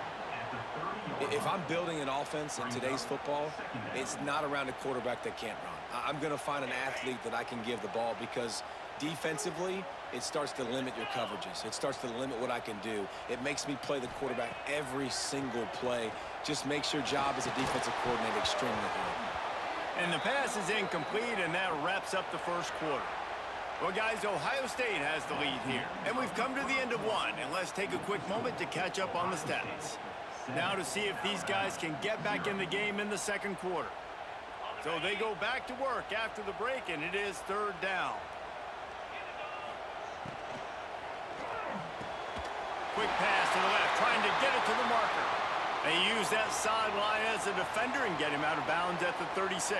If I'm building an offense in today's football, it's not around a quarterback that can't run. I'm going to find an athlete that I can give the ball because defensively, it starts to limit your coverages. It starts to limit what I can do. It makes me play the quarterback every single play. Just makes your job as a defensive coordinator extremely hard. And the pass is incomplete, and that wraps up the first quarter. Well, guys, Ohio State has the lead here. And we've come to the end of one, and let's take a quick moment to catch up on the stats. Now to see if these guys can get back in the game in the second quarter. So they go back to work after the break, and it is 3rd down. Quick pass to the left, trying to get it to the marker. They use that sideline as a defender and get him out of bounds at the 36.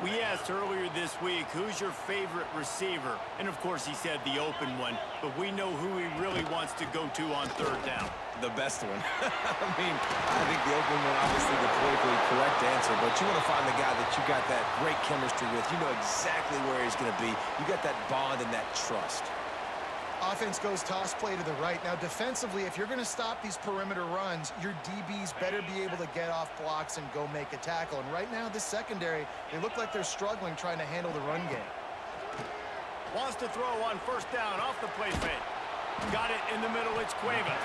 We asked earlier this week, who's your favorite receiver? And of course he said the open one, but we know who he really wants to go to on 3rd down. The best one. I mean, I think the open one, obviously the politically correct answer, but you want to find the guy that you got that great chemistry with. You know exactly where he's going to be. You got that bond and that trust. Offense goes toss play to the right. Now, defensively, if you're going to stop these perimeter runs, your DBs better be able to get off blocks and go make a tackle. And right now, this secondary, they look like they're struggling trying to handle the run game. Wants to throw on 1st down off the play fake. Got it in the middle, it's Cuevas.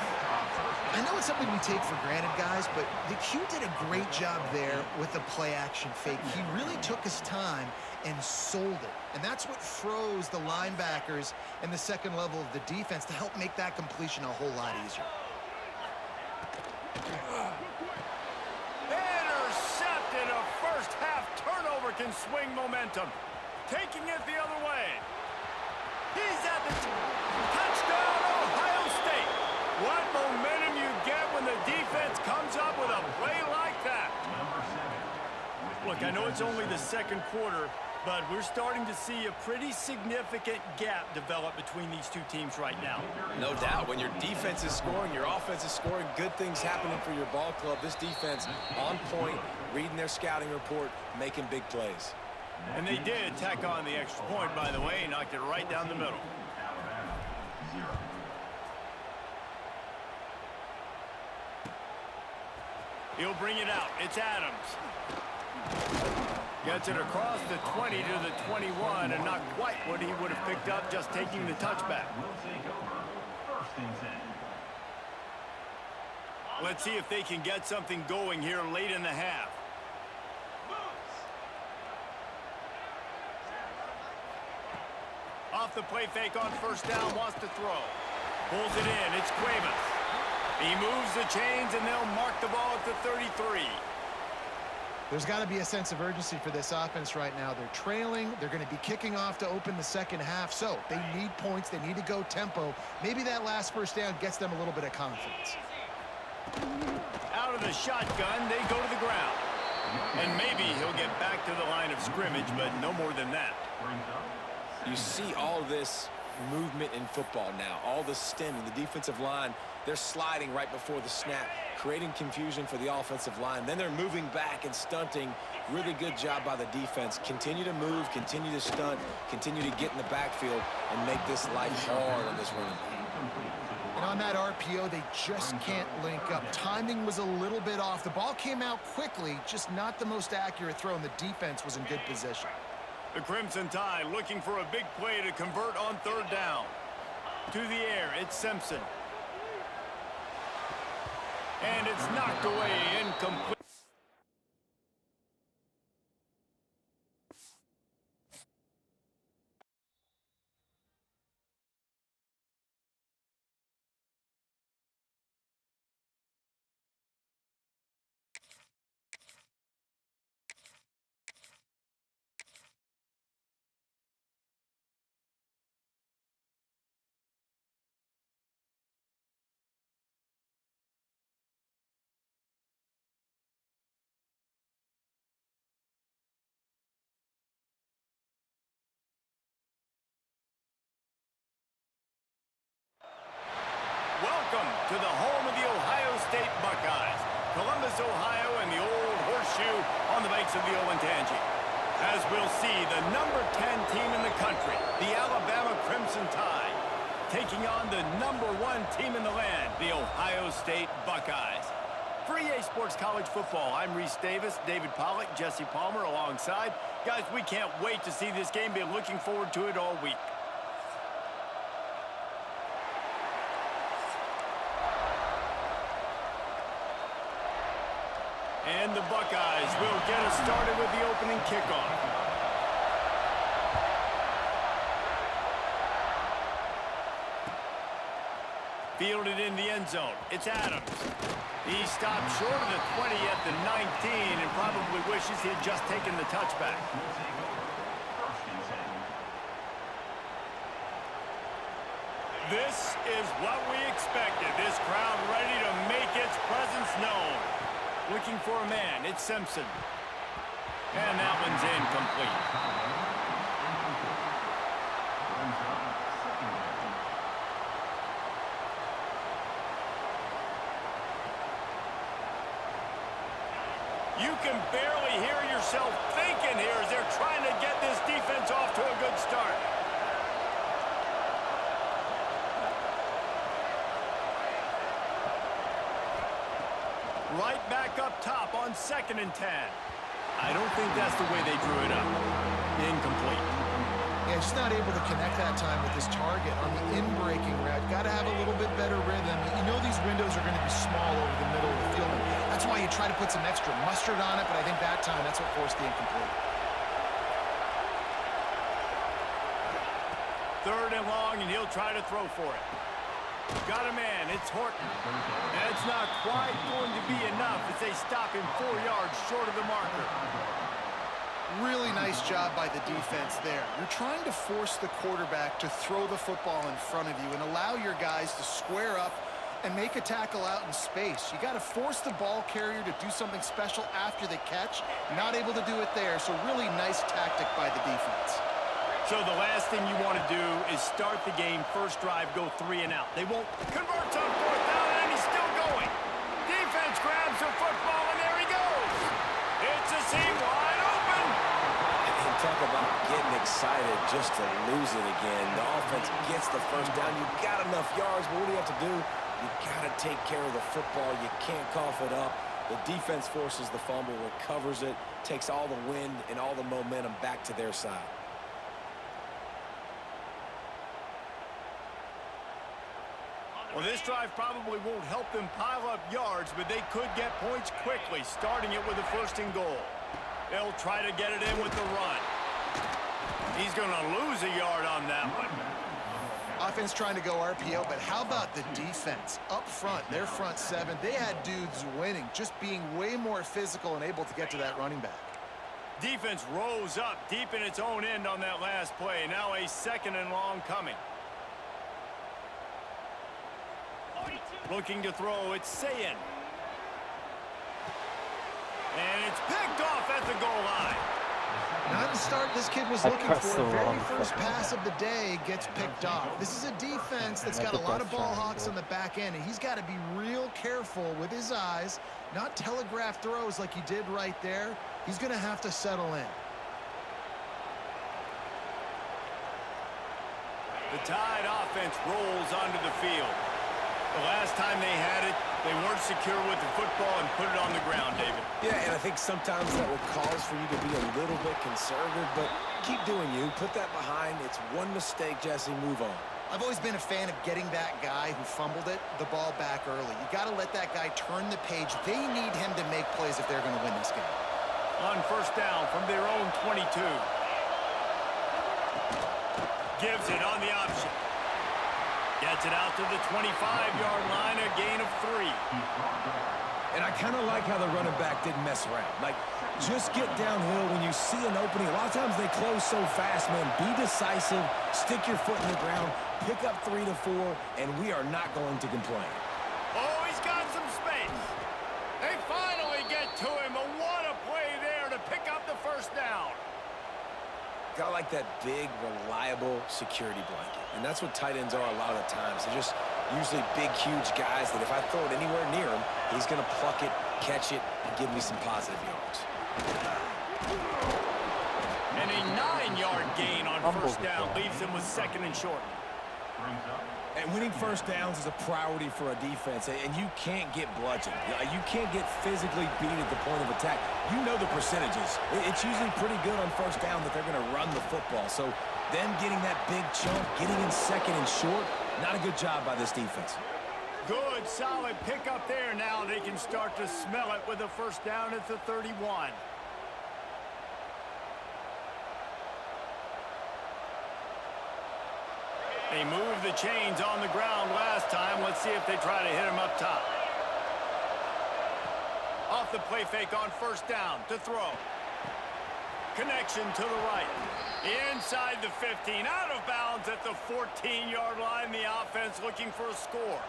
I know it's something we take for granted, guys, but the Q did a great job there with the play-action fake. He really took his time and sold it. And that's what froze the linebackers and the second level of the defense to help make that completion a whole lot easier. Intercepted. A first-half turnover can swing momentum. Taking it the other way. He's at the touchdown, Ohio State. What momentum you get when the defense comes up with a play like that. Look, I know it's only the second quarter, but we're starting to see a pretty significant gap develop between these two teams right now. No doubt. When your defense is scoring, your offense is scoring, good things happening for your ball club. This defense on point, reading their scouting report, making big plays. And they did tack on the extra point, by the way, knocked it right down the middle. He'll bring it out. It's Adams. Gets it across the 20 to the 21, and not quite what he would have picked up just taking the touchback. Let's see if they can get something going here late in the half. Off the play fake on 1st down, wants to throw. Pulls it in, it's Cuevas. He moves the chains, and they'll mark the ball at the 33. There's got to be a sense of urgency for this offense right now. They're trailing. They're going to be kicking off to open the second half. So they need points. They need to go tempo. Maybe that last first down gets them a little bit of confidence. Out of the shotgun, they go to the ground. And maybe he'll get back to the line of scrimmage, but no more than that. You see all this movement in football now, all the stemming, the defensive line, they're sliding right before the snap, creating confusion for the offensive line. Then they're moving back and stunting. Really good job by the defense. Continue to move, continue to stunt, continue to get in the backfield and make this life hard on this running back. And on that RPO, they just can't link up. Timing was a little bit off. The ball came out quickly, just not the most accurate throw, and the defense was in good position. The Crimson Tide looking for a big play to convert on third down. To the air, it's Simpson. And it's knocked away, incomplete. Welcome to the home of the Ohio State Buckeyes, Columbus, Ohio, and the Old Horseshoe on the banks of the Olentangy. As we'll see, the number 10 team in the country, the Alabama Crimson Tide, taking on the number 1 team in the land, the Ohio State Buckeyes. For EA Sports College Football, I'm Reese Davis, David Pollack, Jesse Palmer alongside. Guys, we can't wait to see this game. Been looking forward to it all week. And the Buckeyes will get us started with the opening kickoff. Fielded in the end zone. It's Adams. He stopped short of the 20 at the 19 and probably wishes he had just taken the touchback. This is what we expected. This crowd ready to make its presence known. Looking for a man, it's Simpson. And that one's incomplete. You can barely hear yourself thinking here as they're trying to get this defense off to a good start. Right back up top on 2nd and 10. I don't think that's the way they drew it up. Incomplete. Yeah, just not able to connect that time with his target on the in-breaking route. Got to have a little bit better rhythm. You know these windows are going to be small over the middle of the field. That's why you try to put some extra mustard on it, but I think that time that's what forced the incomplete. 3rd and long, and he'll try to throw for it. Got a man, it's Horton. And it's not quite going to be enough as they stop him 4 yards short of the marker. Really nice job by the defense there. You're trying to force the quarterback to throw the football in front of you and allow your guys to square up and make a tackle out in space. You got to force the ball carrier to do something special after the catch. Not able to do it there, so really nice tactic by the defense. So the last thing you want to do is start the game, first drive, go 3 and out. They won't convert on 4th down, and he's still going. Defense grabs the football, and there he goes. It's a seam wide open. And talk about getting excited just to lose it again. The offense gets the first down. You got enough yards, but what do you have to do? You got to take care of the football. You can't cough it up. The defense forces the fumble, recovers it, takes all the wind and all the momentum back to their side. Well, this drive probably won't help them pile up yards, but they could get points quickly, starting it with a 1st and goal. They'll try to get it in with the run. He's going to lose a yard on that one. Offense trying to go RPO, but how about the defense? Up front, their front seven, they had dudes winning, just being way more physical and able to get to that running back. Defense rose up deep in its own end on that last play. Now a 2nd and long coming. Looking to throw, it's Sayin. And it's picked off at the goal line. Not the start this kid was looking for. Very first pass of the day gets picked off. This is a defense that's got a lot of ball hawks on the back end, and he's got to be real careful with his eyes, not telegraph throws like he did right there. He's going to have to settle in. The Tide offense rolls onto the field. The last time they had it, they weren't secure with the football and put it on the ground, David. Yeah, and I think sometimes that will cause for you to be a little bit conservative, but keep doing you. Put that behind. It's one mistake, Jesse. Move on. I've always been a fan of getting that guy who fumbled it, the ball back early. You got to let that guy turn the page. They need him to make plays if they're going to win this game. On first down from their own 22. Gives it on the option. Gets it out to the 25-yard line, a gain of 3. And I kind of like how the running back didn't mess around. Like, just get downhill when you see an opening. A lot of times they close so fast, man. Be decisive, stick your foot in the ground, pick up 3 to 4, and we are not going to complain. Oh, he's got some space. They finally get to him. But what a play there to pick up the first down. Got like that big, reliable security blanket. And that's what tight ends are a lot of the times. They're just usually big, huge guys that if I throw it anywhere near him, he's going to pluck it, catch it, and give me some positive yards. And a 9-yard gain on first down leaves him with 2nd and short. And winning first downs is a priority for a defense, and you can't get bludgeoned. You can't get physically beat at the point of attack. You know the percentages. It's usually pretty good on first down that they're going to run the football. So them getting that big chunk, getting in 2nd and short, not a good job by this defense. Good, solid pickup there. Now they can start to smell it with a first down at the 31. They moved the chains on the ground last time. Let's see if they try to hit him up top. Off the play fake on first down to throw. Connection to the right. Inside the 15. Out of bounds at the 14-yard line. The offense looking for a score.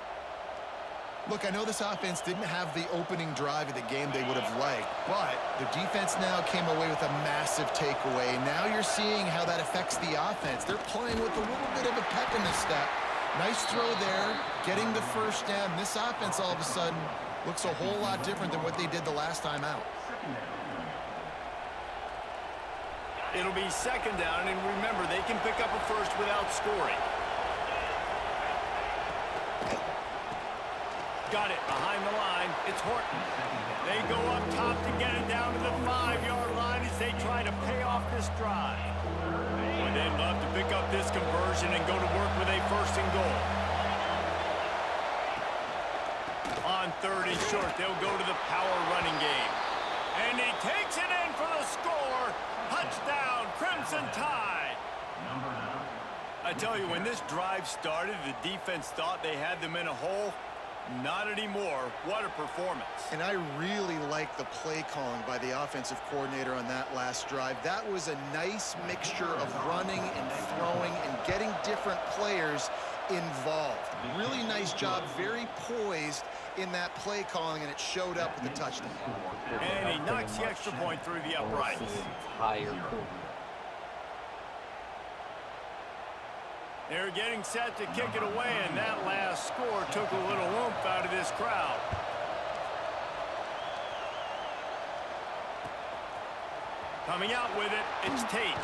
Look, I know this offense didn't have the opening drive of the game they would have liked, but the defense now came away with a massive takeaway. Now you're seeing how that affects the offense. They're playing with a little bit of a pep in the step. Nice throw there, getting the first down. This offense all of a sudden looks a whole lot different than what they did the last time out. It'll be 2nd down, and remember, they can pick up a first without scoring. Got it behind the line. It's Horton. They go up top to get it down to the 5-yard line as they try to pay off this drive. Boy, they'd love to pick up this conversion and go to work with a 1st and goal. On 3rd and short, they'll go to the power running game. And he takes it in for the score. Touchdown, Crimson Tide. I tell you, when this drive started, the defense thought they had them in a hole. Not anymore. What a performance. And I really like the play calling by the offensive coordinator on that last drive. That was a nice mixture of running and throwing and getting different players involved. Really nice job, very poised in that play calling, and it showed up with the touchdown. And he knocks the extra point through the uprights. They're getting set to kick it away, and that last score took a little oomph out of this crowd. Coming out with it, it's Tate.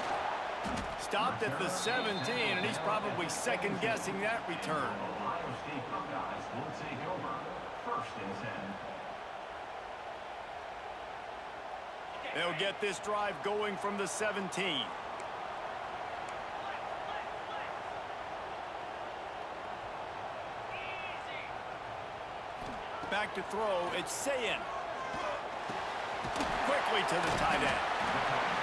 Stopped at the 17, and he's probably second-guessing that return. Ohio State Buckeyes will take over 1st and 10. They'll get this drive going from the 17. Back to throw, it's Sayin. Quick quickly to the tight end.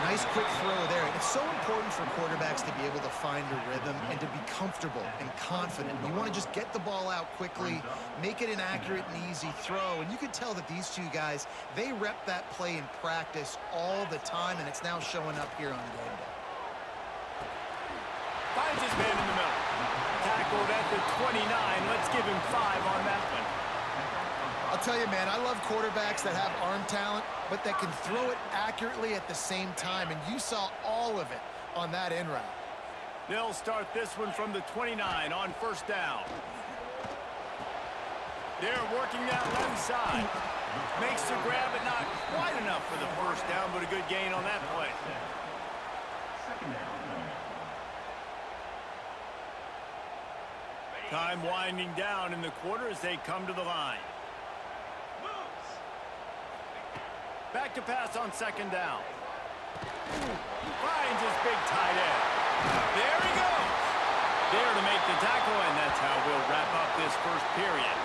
Nice quick throw there. It's so important for quarterbacks to be able to find a rhythm and to be comfortable and confident. You want to just get the ball out quickly, make it an accurate and easy throw. And you can tell that these two guys, they rep that play in practice all the time, and it's now showing up here on game day. Finds his man in the middle. Tackled at the 29. Let's give him 5 on that one. I'll tell you, man, I love quarterbacks that have arm talent, but that can throw it accurately at the same time, and you saw all of it on that in route. They'll start this one from the 29 on first down. They're working that left side. Makes the grab, but not quite enough for the first down, but a good gain on that play. Time winding down in the quarter as they come to the line. Back to pass on second down. Finds his big tight end. There he goes. There to make the tackle, and that's how we'll wrap up this first period.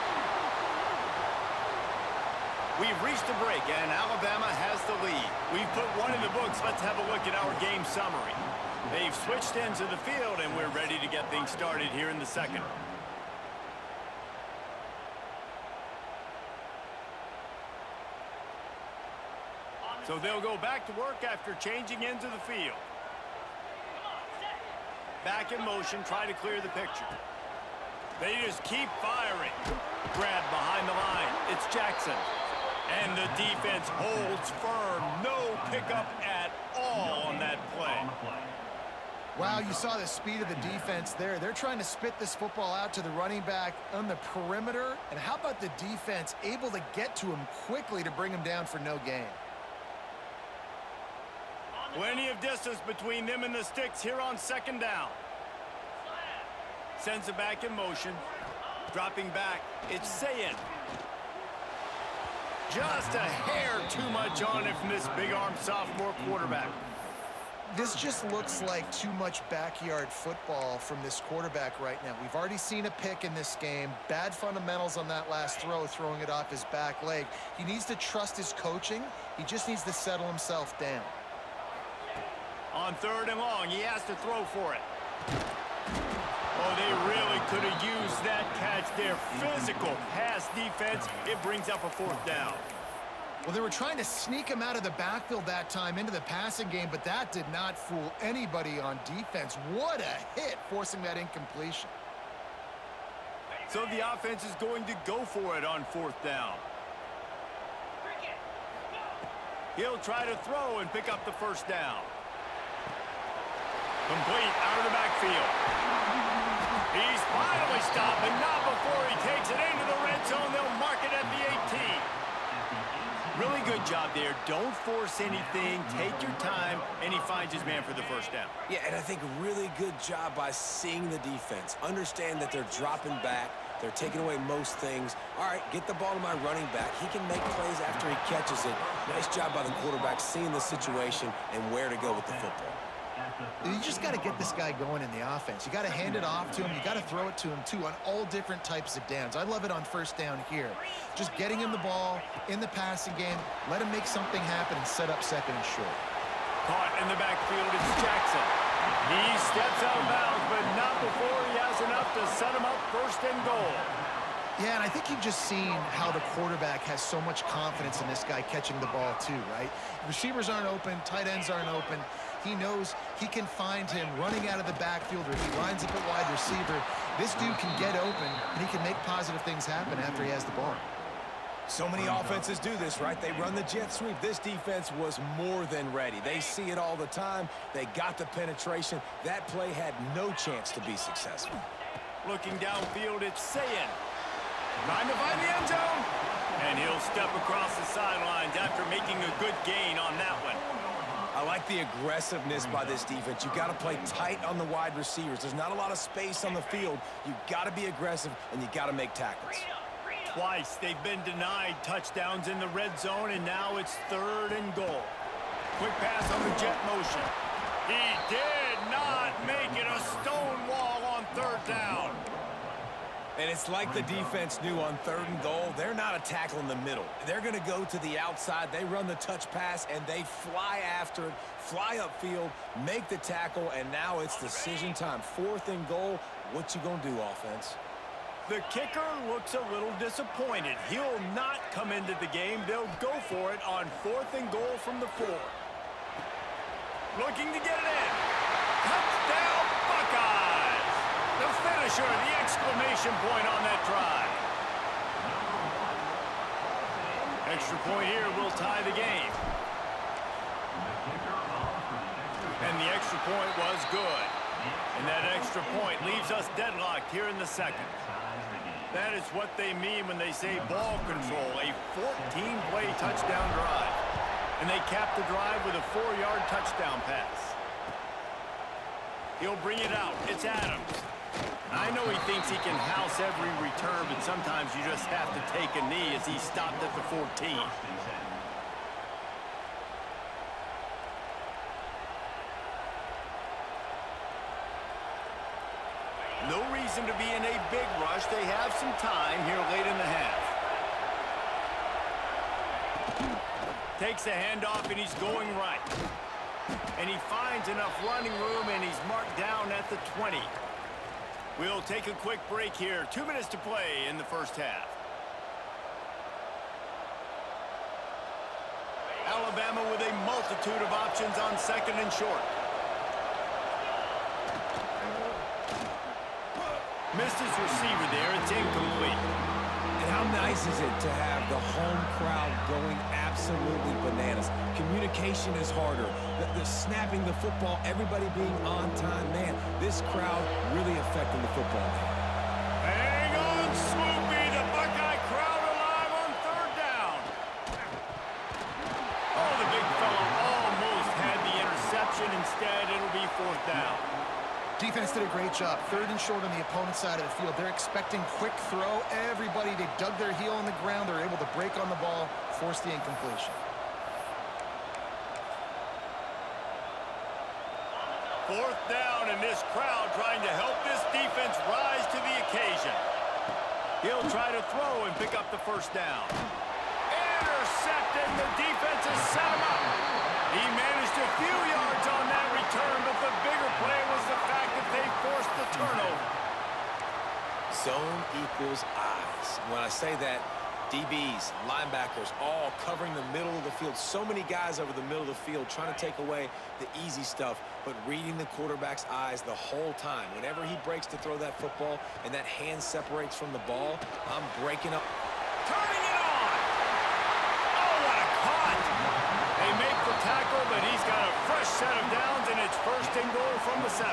We've reached a break, and Alabama has the lead. We've put one in the books. Let's have a look at our game summary. They've switched ends of the field, and we're ready to get things started here in the second. So they'll go back to work after changing ends of the field. Back in motion, try to clear the picture. They just keep firing. Grab behind the line. It's Jackson. And the defense holds firm. No pickup at all on that play. Wow, you saw the speed of the defense there. They're trying to spit this football out to the running back on the perimeter. And how about the defense able to get to him quickly to bring him down for no gain? Plenty of distance between them and the sticks here on second down. Sends it back in motion. Dropping back. It's Sayin. Just a hair too much on it from this big-arm sophomore quarterback. This just looks like too much backyard football from this quarterback right now. We've already seen a pick in this game. Bad fundamentals on that last throw, throwing it off his back leg. He needs to trust his coaching. He just needs to settle himself down. On third and long, he has to throw for it. Oh, they really could have used that catch there. Physical pass defense. It brings up a fourth down. Well, they were trying to sneak him out of the backfield that time into the passing game, but that did not fool anybody on defense. What a hit, forcing that incompletion. So the offense is going to go for it on fourth down. He'll try to throw and pick up the first down. Complete out of the backfield. He's finally stopped, but not before he takes it into the red zone. They'll mark it at the 18. Really good job there. Don't force anything. Take your time, and he finds his man for the first down. Yeah, and I think a really good job by seeing the defense. Understand that they're dropping back. They're taking away most things. All right, get the ball to my running back. He can make plays after he catches it. Nice job by the quarterback seeing the situation and where to go with the football. You just got to get this guy going in the offense. You got to hand it off to him. You got to throw it to him, too, on all different types of downs. I love it on first down here. Just getting him the ball in the passing game, let him make something happen and set up second and short. Caught in the backfield, it's Jackson. He steps out of bounds, but not before he has enough to set him up first and goal. Yeah, and I think you've just seen how the quarterback has so much confidence in this guy catching the ball, too, right? Receivers aren't open, tight ends aren't open. He knows he can find him running out of the backfield, or he lines up at wide receiver. This dude can get open, and he can make positive things happen after he has the ball. So many offenses do this, right? They run the jet sweep. This defense was more than ready. They see it all the time. They got the penetration. That play had no chance to be successful. Looking downfield, it's Sayin. Trying to find the end zone. And he'll step across the sidelines after making a good gain on that one. I like the aggressiveness by this defense. You got to play tight on the wide receivers. There's not a lot of space on the field. You got to be aggressive, and you got to make tackles. Twice they've been denied touchdowns in the red zone, and now it's third and goal. Quick pass on the jet motion. He did not make it. A stone wall on third down. And it's like the defense knew on 3rd and goal, they're not a tackle in the middle. They're going to go to the outside. They run the touch pass, and they fly after it, fly upfield, make the tackle, and now it's decision time. 4th and goal. What you going to do, offense? The kicker looks a little disappointed. He'll not come into the game. They'll go for it on 4th and goal from the 4. Looking to get it in. Touchdown, Buckeyes! The finisher, the exclamation point on that drive. Extra point here will tie the game. And the extra point was good. And that extra point leaves us deadlocked here in the 2nd. That is what they mean when they say ball control, a 14-play touchdown drive. And they cap the drive with a 4-yard touchdown pass. He'll bring it out. It's Adams. I know he thinks he can house every return, but sometimes you just have to take a knee as he stopped at the 14. No reason to be in a big rush. They have some time here late in the half. Takes a handoff, and he's going right. And he finds enough running room, and he's marked down at the 20. We'll take a quick break here. 2 minutes to play in the 1st half. Alabama with a multitude of options on 2nd and short. Missed his receiver there. It's incomplete. And how nice is it to have the home crowd going absolutely bananas? Communication is harder. The snapping the football, everybody being on time. Man, this crowd really affecting the football game. Hang on, Swoopy. The Buckeye crowd alive on 3rd down. Oh, the big fellow almost had the interception. Instead, it'll be 4th down. Defense did a great job. 3rd and short on the opponent's side of the field. They're expecting quick throw. Everybody, they dug their heel on the ground. They're able to break on the ball, force the incompletion. 4th down, and this crowd trying to help this defense rise to the occasion. He'll try to throw and pick up the 1st down. Intercepted. The defense has set him up. He managed a few yards on that return, but the bigger play was the fact that they forced the turnover. Zone equals eyes. When I say that, DBs, linebackers, all covering the middle of the field. So many guys over the middle of the field trying to take away the easy stuff, but reading the quarterback's eyes the whole time. Whenever he breaks to throw that football and that hand separates from the ball, I'm breaking up. Turning it on! Oh, what a caught! They make the tackle, but he's got a fresh set of downs, and it's 1st and goal from the 7.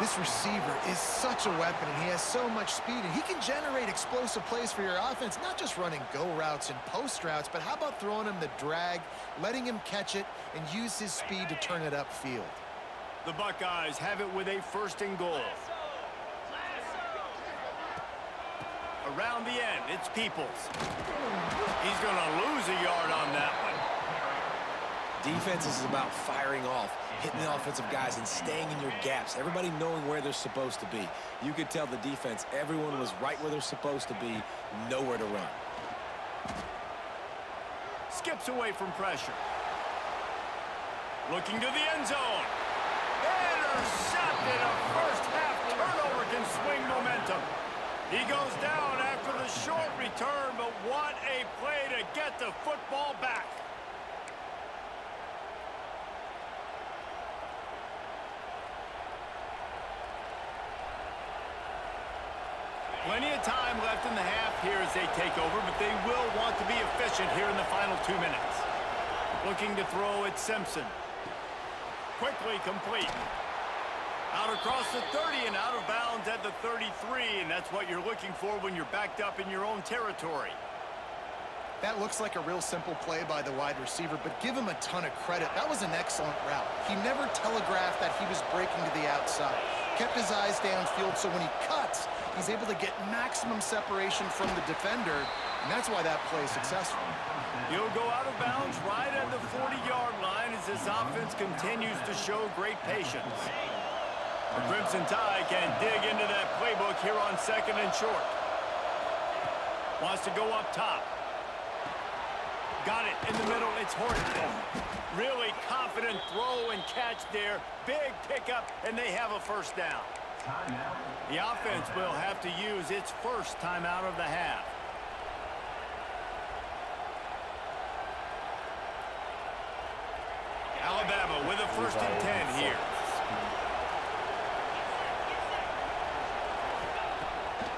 This receiver is such a weapon, and he has so much speed, and he can generate explosive plays for your offense, not just running go routes and post routes, but how about throwing him the drag, letting him catch it, and use his speed to turn it upfield. The Buckeyes have it with a 1st and goal. Around the end, it's Peoples. He's going to lose a yard on that one. Defense is about firing off, hitting the offensive guys and staying in your gaps. Everybody knowing where they're supposed to be. You could tell the defense, everyone was right where they're supposed to be, nowhere to run. Skips away from pressure. Looking to the end zone. Intercepted. A 1st half turnover can swing momentum. He goes down after the short return, but what a play to get the football back. Plenty of time left in the half here as they take over, but they will want to be efficient here in the final 2 minutes. Looking to throw at Simpson. Quickly complete. Out across the 30 and out of bounds at the 33, and that's what you're looking for when you're backed up in your own territory. That looks like a real simple play by the wide receiver, but give him a ton of credit. That was an excellent route. He never telegraphed that he was breaking to the outside. Kept his eyes downfield, so when he cuts, he's able to get maximum separation from the defender, and that's why that play is successful. He'll go out of bounds right at the 40-yard line as this offense continues to show great patience. The Crimson Tide can dig into that playbook here on 2nd and short. Wants to go up top. Got it in the middle. It's Horton. Really confident throw and catch there. Big pickup, and they have a first down. The offense will have to use its first timeout of the half. Alabama with a 1st and 10 here.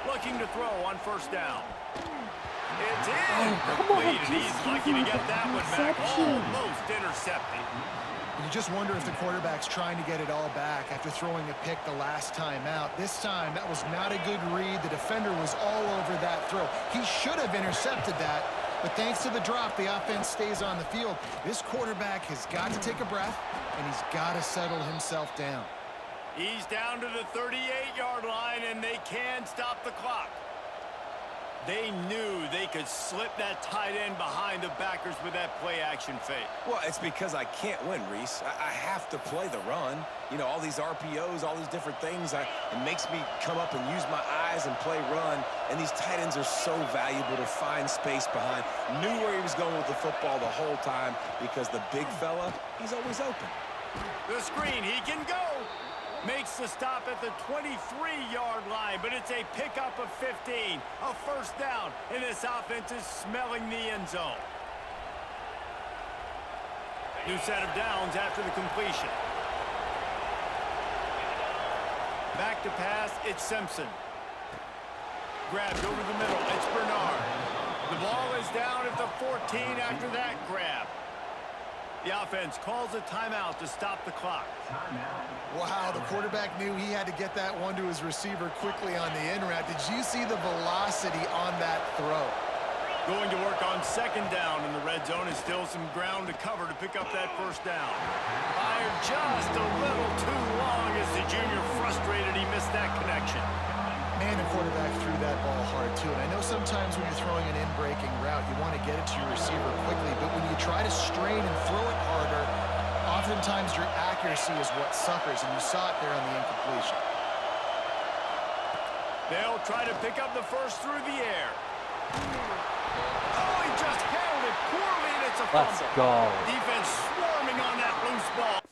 Looking to throw on 1st down. It's in. Complete, and he's lucky to get that one back. Almost intercepted. You just wonder if the quarterback's trying to get it all back after throwing a pick the last time out. This time, that was not a good read. The defender was all over that throw. He should have intercepted that, but thanks to the drop, the offense stays on the field. This quarterback has got to take a breath, and he's got to settle himself down. He's down to the 38-yard line, and they can stop the clock. They knew they could slip that tight end behind the backers with that play-action fake. Well, it's because I can't win, Reese. I have to play the run. You know, all these RPOs, all these different things, it makes me come up and use my eyes and play run. And these tight ends are so valuable to find space behind. Knew where he was going with the football the whole time because the big fella, he's always open. The screen, he can go. Makes the stop at the 23-yard line, but it's a pickup of 15, a first down, and this offense is smelling the end zone. New set of downs after the completion. Back to pass, it's Simpson. Grabbed over the middle, it's Bernard. The ball is down at the 14 after that grab. The offense calls a timeout to stop the clock. Wow, the quarterback knew he had to get that one to his receiver quickly on the in route. Did you see the velocity on that throw? Going to work on 2nd down in the red zone. Is still some ground to cover to pick up that first down. Fired just a little too long as the junior frustrated. He missed that connection. Man, the quarterback threw that ball hard, too. And I know sometimes when you're throwing an in-breaking route, you want to get it to your receiver quickly. But when you try to strain and throw it harder, oftentimes your accuracy is what suffers. And you saw it there on the incompletion. They'll try to pick up the first through the air. Oh, he just held it poorly, and it's a fumble. Let's go. Defense swarming on that loose ball.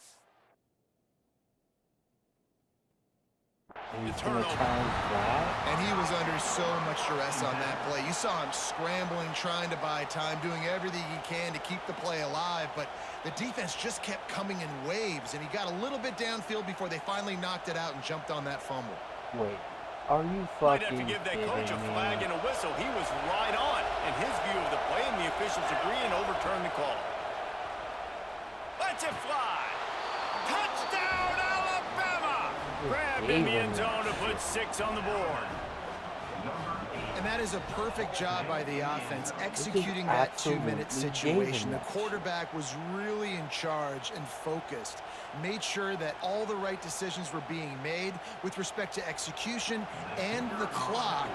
He's going to challenge that. And he was under so much duress on that play. You saw him scrambling, trying to buy time, doing everything he can to keep the play alive. But the defense just kept coming in waves, and he got a little bit downfield before they finally knocked it out and jumped on that fumble. Wait, are you Might fucking have to give that kidding coach a me? flag and a whistle. He was right on in his view of the play, and the officials agree and overturn the call. Let's it fly. Touchdown, Alabama! Grabbed in the end zone to put 6 on the board. And that is a perfect job by the offense, executing that 2-minute situation. The quarterback was really in charge and focused, made sure that all the right decisions were being made with respect to execution and the clock.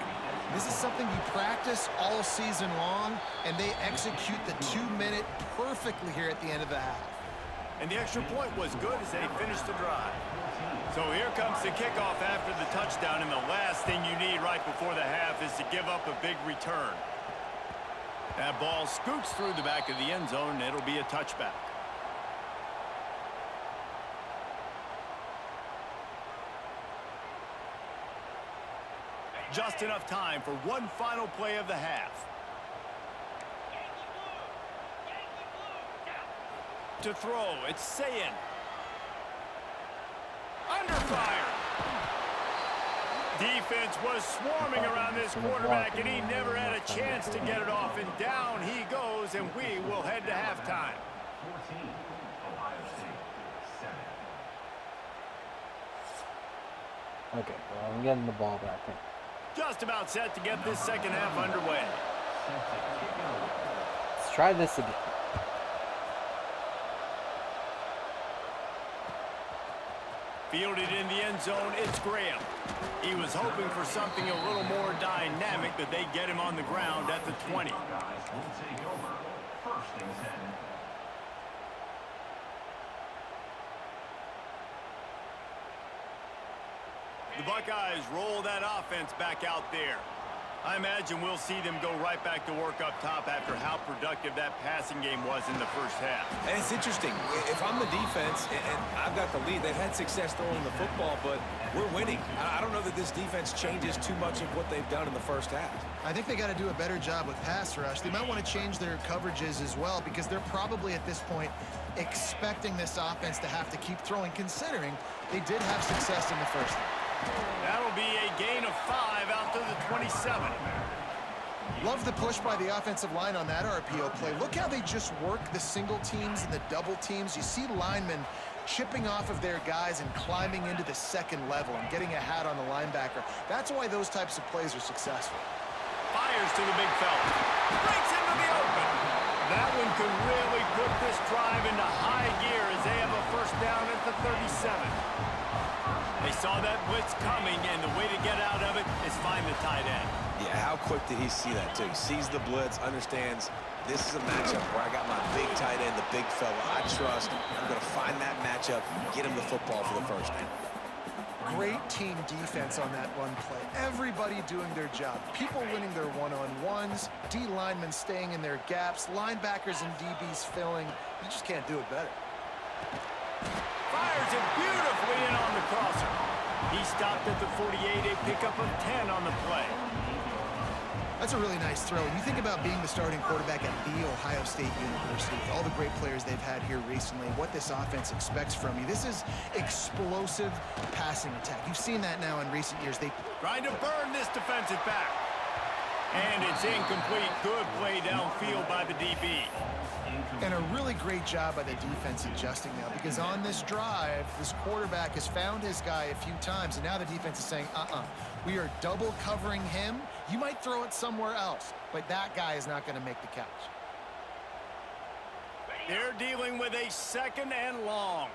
This is something you practice all season long, and they execute the 2-minute perfectly here at the end of the half. And the extra point was good as they finished the drive. So here comes the kickoff after the touchdown, and the last thing you need right before the half is to give up a big return. That ball scoots through the back of the end zone, and it'll be a touchback. Just enough time for one final play of the half. To throw, it's Sayin. Under fire. Defense was swarming around this quarterback, and he never had a chance to get it off. And down he goes, and we will head to halftime. 14, Ohio State, 7. Okay, well, I'm getting the ball back in. Just about set to get this second half underway. Let's try this again. Fielded in the end zone, it's Graham. He was hoping for something a little more dynamic, but they get him on the ground at the 20. Guys will take over. 1st and 10. The Buckeyes roll that offense back out there. I imagine we'll see them go right back to work up top after how productive that passing game was in the first half. And it's interesting. If I'm the defense and I've got the lead, they've had success throwing the football, but we're winning. I don't know that this defense changes too much of what they've done in the first half. I think they got to do a better job with pass rush. They might want to change their coverages as well because they're probably at this point expecting this offense to have to keep throwing, considering they did have success in the first half. That'll be a gain of 5 out to the 27. Love the push by the offensive line on that RPO play. Look how they just work the single teams and the double teams. You see linemen chipping off of their guys and climbing into the second level and getting a hat on the linebacker. That's why those types of plays are successful. Fires to the big fella. Breaks into the open. That one could really put this drive into high gear as they have a first down at the 37. They saw that blitz coming, and the way to get out of it is find the tight end. Yeah, how quick did he see that, too? Sees the blitz, understands this is a matchup where I got my big tight end, the big fella I trust. I'm going to find that matchup, get him the football for the first down. Great team defense on that run play. Everybody doing their job. People winning their one-on-ones, D linemen staying in their gaps, linebackers and DBs filling. You just can't do it better. Fires it beautifully in on the crosser. He stopped at the 48, a pickup of 10 on the play. That's a really nice throw. You think about being the starting quarterback at The Ohio State University, with all the great players they've had here recently, what this offense expects from you. This is explosive passing attack. You've seen that now in recent years. They Trying to burn this defensive back. And it's incomplete. Good play downfield by the DB. And a really great job by the defense adjusting now, because on this drive, this quarterback has found his guy a few times, and now the defense is saying, we are double covering him. You might throw it somewhere else, but that guy is not going to make the catch. They're dealing with a second and long.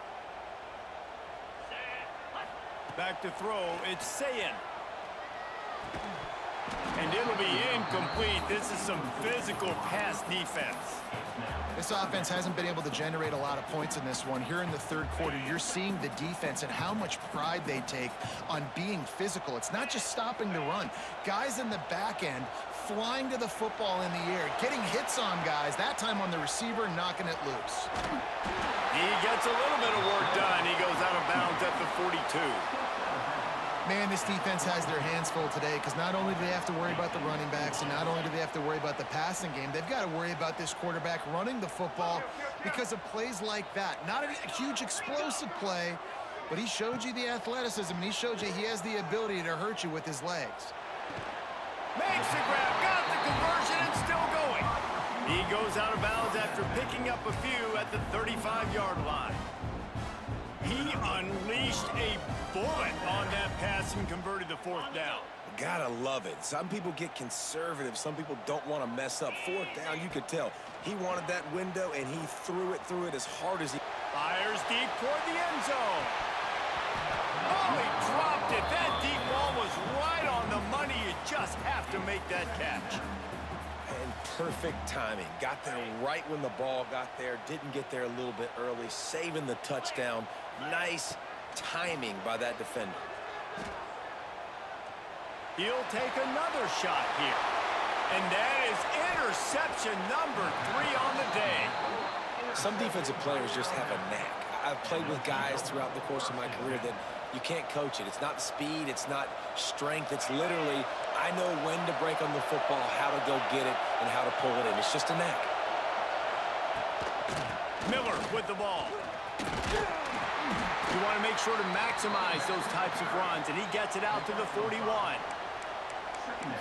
Back to throw, it's Sayin. And it'll be incomplete. This is some physical pass defense. This offense hasn't been able to generate a lot of points in this one. Here in the third quarter, you're seeing the defense and how much pride they take on being physical. It's not just stopping the run. Guys in the back end flying to the football in the air, getting hits on guys, that time on the receiver, knocking it loose. He gets a little bit of work done. He goes out of bounds at the 42. Man, this defense has their hands full today, because not only do they have to worry about the running backs and not only do they have to worry about the passing game, they've got to worry about this quarterback running the football because of plays like that. Not a huge explosive play, but he showed you the athleticism, and he showed you he has the ability to hurt you with his legs. Makes the grab, got the conversion, and still going. He goes out of bounds after picking up a few at the 35-yard line. He unleashed a bullet on that pass and converted the fourth down. Gotta love it. Some people get conservative. Some people don't want to mess up. Fourth down, you could tell. He wanted that window, and he threw it as hard as he... Fires deep toward the end zone. Oh, he dropped it. That deep ball was right on the money. You just have to make that catch. And perfect timing. Got there right when the ball got there. Didn't get there a little bit early. Saving the touchdown. Nice timing by that defender. He'll take another shot here. And that is interception number 3 on the day. Some defensive players just have a knack. I've played with guys throughout the course of my career that you can't coach it. It's not speed. It's not strength. It's literally, I know when to break on the football, how to go get it, and how to pull it in. It's just a knack. Miller with the ball. You want to make sure to maximize those types of runs, and he gets it out to the 41.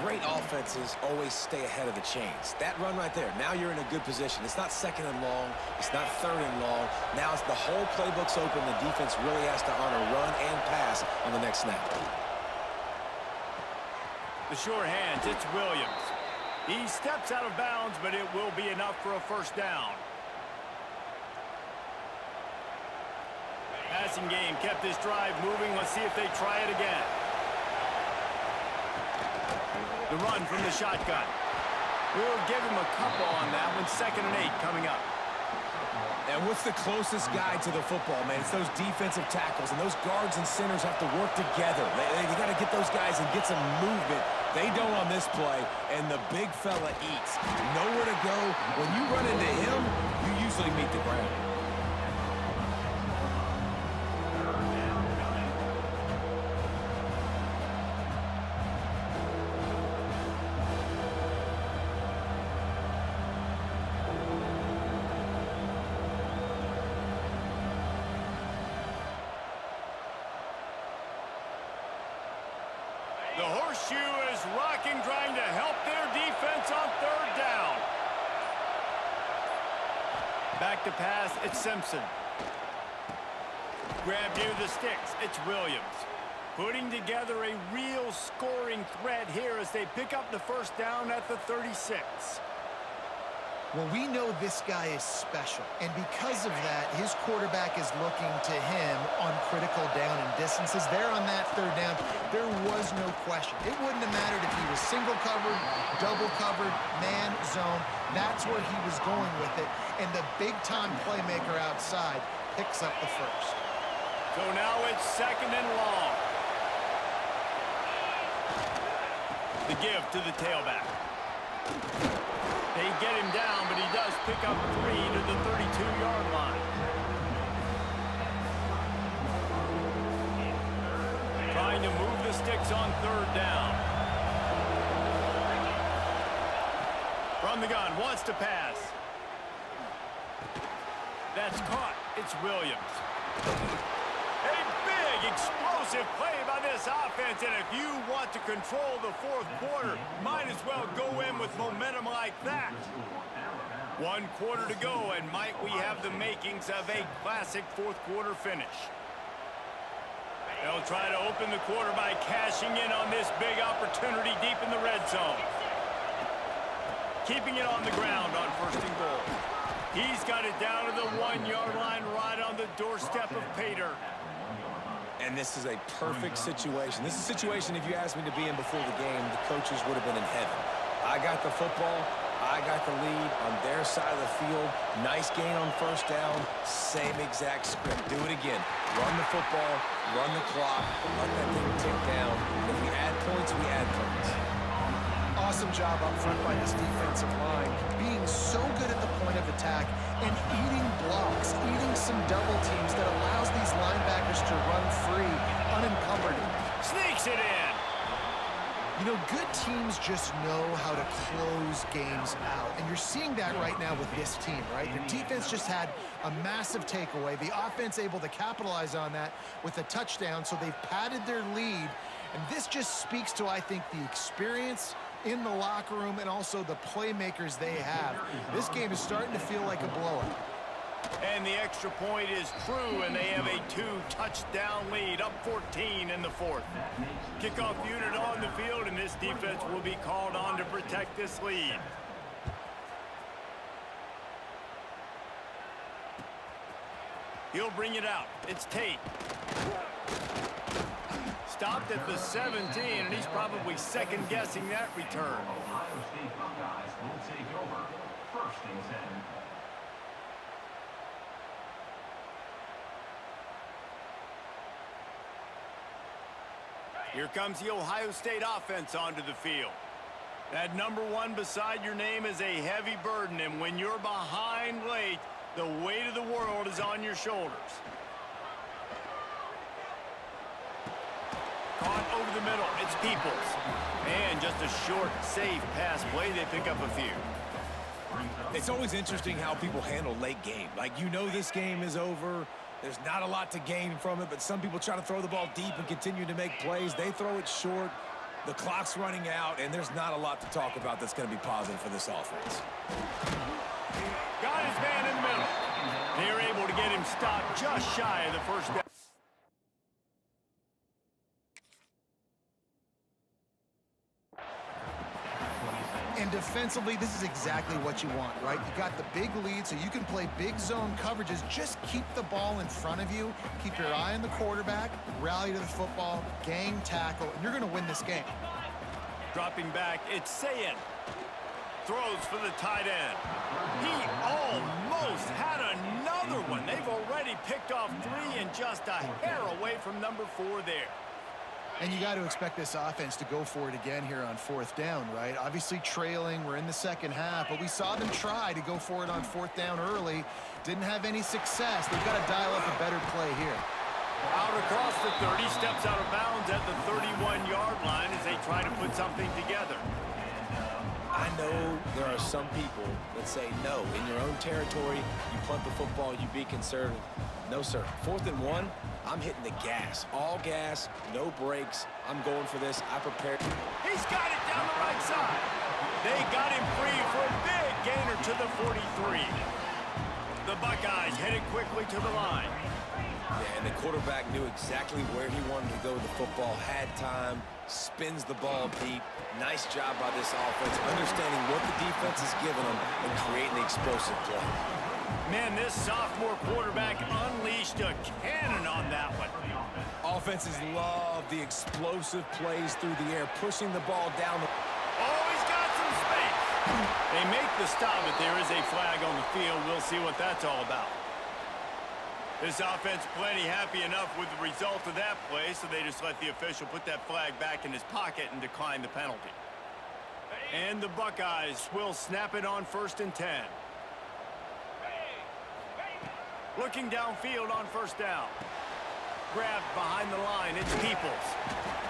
Great offenses always stay ahead of the chains. That run right there, now you're in a good position. It's not second and long. It's not third and long. Now it's the whole playbook's open. The defense really has to honor run and pass on the next snap. The sure hands, it's Williams. He steps out of bounds, but it will be enough for a first down. Passing game kept this drive moving. Let's see if they try it again. The run from the shotgun. We'll give him a couple on that one. 2nd and 8 coming up. And what's the closest guy to the football, man? It's those defensive tackles, and those guards and centers have to work together. They got to get those guys and get some movement. They don't on this play, and the big fella eats. Nowhere to go. When you run into him, you usually meet the ground. The horseshoe is rocking, trying to help their defense on third down. Back to pass, it's Simpson. Grab near the sticks, it's Williams. Putting together a real scoring threat here as they pick up the first down at the 36. Well, we know this guy is special, and because of that, his quarterback is looking to him on critical down and distances. There on that third down, there was no question. It wouldn't have mattered if he was single covered, double covered, man, zone. That's where he was going with it, and the big-time playmaker outside picks up the first. So now it's second and long. The give to the tailback. They get him down, but he does pick up 3 to the 32-yard line. Trying to move the sticks on third down. From the gun, wants to pass. That's caught. It's Williams. A big, explosive play by this offense, and if you want to control the fourth quarter, might as well go in with momentum like that. 1 quarter to go, and might we have the makings of a classic fourth quarter finish. They'll try to open the quarter by cashing in on this big opportunity deep in the red zone. Keeping it on the ground on first and goal. He's got it down to the 1-yard line right on the doorstep of Pater. And this is a perfect situation. This is a situation, if you asked me to be in before the game, the coaches would have been in heaven. I got the football. I got the lead on their side of the field. Nice gain on first down. Same exact script. Do it again. Run the football. Run the clock. Let that thing tick down. If we add points, we add points. Awesome job up front by this defensive line, being so good at the point of attack and eating blocks, eating some double teams that allows these linebackers to run free, unencumbered. Sneaks it in. You know, good teams just know how to close games out, and you're seeing that right now with this team, right? The defense just had a massive takeaway. The offense able to capitalize on that with a touchdown, so they've padded their lead, and this just speaks to, I think, the experience in the locker room and also the playmakers they have. This game is starting to feel like a blowout. And the extra point is true, and they have a 2-touchdown lead, up 14 in the fourth. Kickoff unit on the field, and this defense will be called on to protect this lead. He'll bring it out. It's Tate. Stopped at the 17, and he's probably second-guessing that return. Ohio State Buckeyes will take over first and 10. Here comes the Ohio State offense onto the field. That number 1 beside your name is a heavy burden, and when you're behind late, the weight of the world is on your shoulders. Caught over the middle, it's Peoples. And just a short, safe pass play, they pick up a few. It's always interesting how people handle late game. Like, you know this game is over. There's not a lot to gain from it, but some people try to throw the ball deep and continue to make plays. They throw it short. The clock's running out, and there's not a lot to talk about that's going to be positive for this offense. Got his man in the middle. They're able to get him stopped just shy of the first down. And defensively, this is exactly what you want, right? You got the big lead, so you can play big zone coverages. Just keep the ball in front of you. Keep your eye on the quarterback, rally to the football, gang tackle, and you're going to win this game. Dropping back, it's Sayin. Throws for the tight end. He almost almost had another one. They've already picked off 3 and just a hair away from number 4 there. And you got to expect this offense to go for it again here on 4th down, right? Obviously trailing, we're in the second half, but we saw them try to go for it on 4th down early. Didn't have any success. They've got to dial up a better play here. Out across the 30, steps out of bounds at the 31-yard line as they try to put something together. I know there are some people that say, no, in your own territory, you punt the football, you be conservative. No, sir. 4th and 1, I'm hitting the gas. All gas, no brakes. I'm going for this. I prepared. He's got it down the right side. They got him free for a big gainer to the 43. The Buckeyes headed quickly to the line. Yeah, and the quarterback knew exactly where he wanted to go with the football, had time, spins the ball deep. Nice job by this offense, understanding what the defense is giving them and creating the explosive play. Man, this sophomore quarterback unleashed a cannon on that one. Offenses love the explosive plays through the air, pushing the ball down. Oh, he's got some space. They make the stop, but there is a flag on the field. We'll see what that's all about. This offense plenty happy enough with the result of that play, so they just let the official put that flag back in his pocket and decline the penalty. And the Buckeyes will snap it on 1st and 10. Looking downfield on 1st down. Grabbed behind the line, it's Peoples.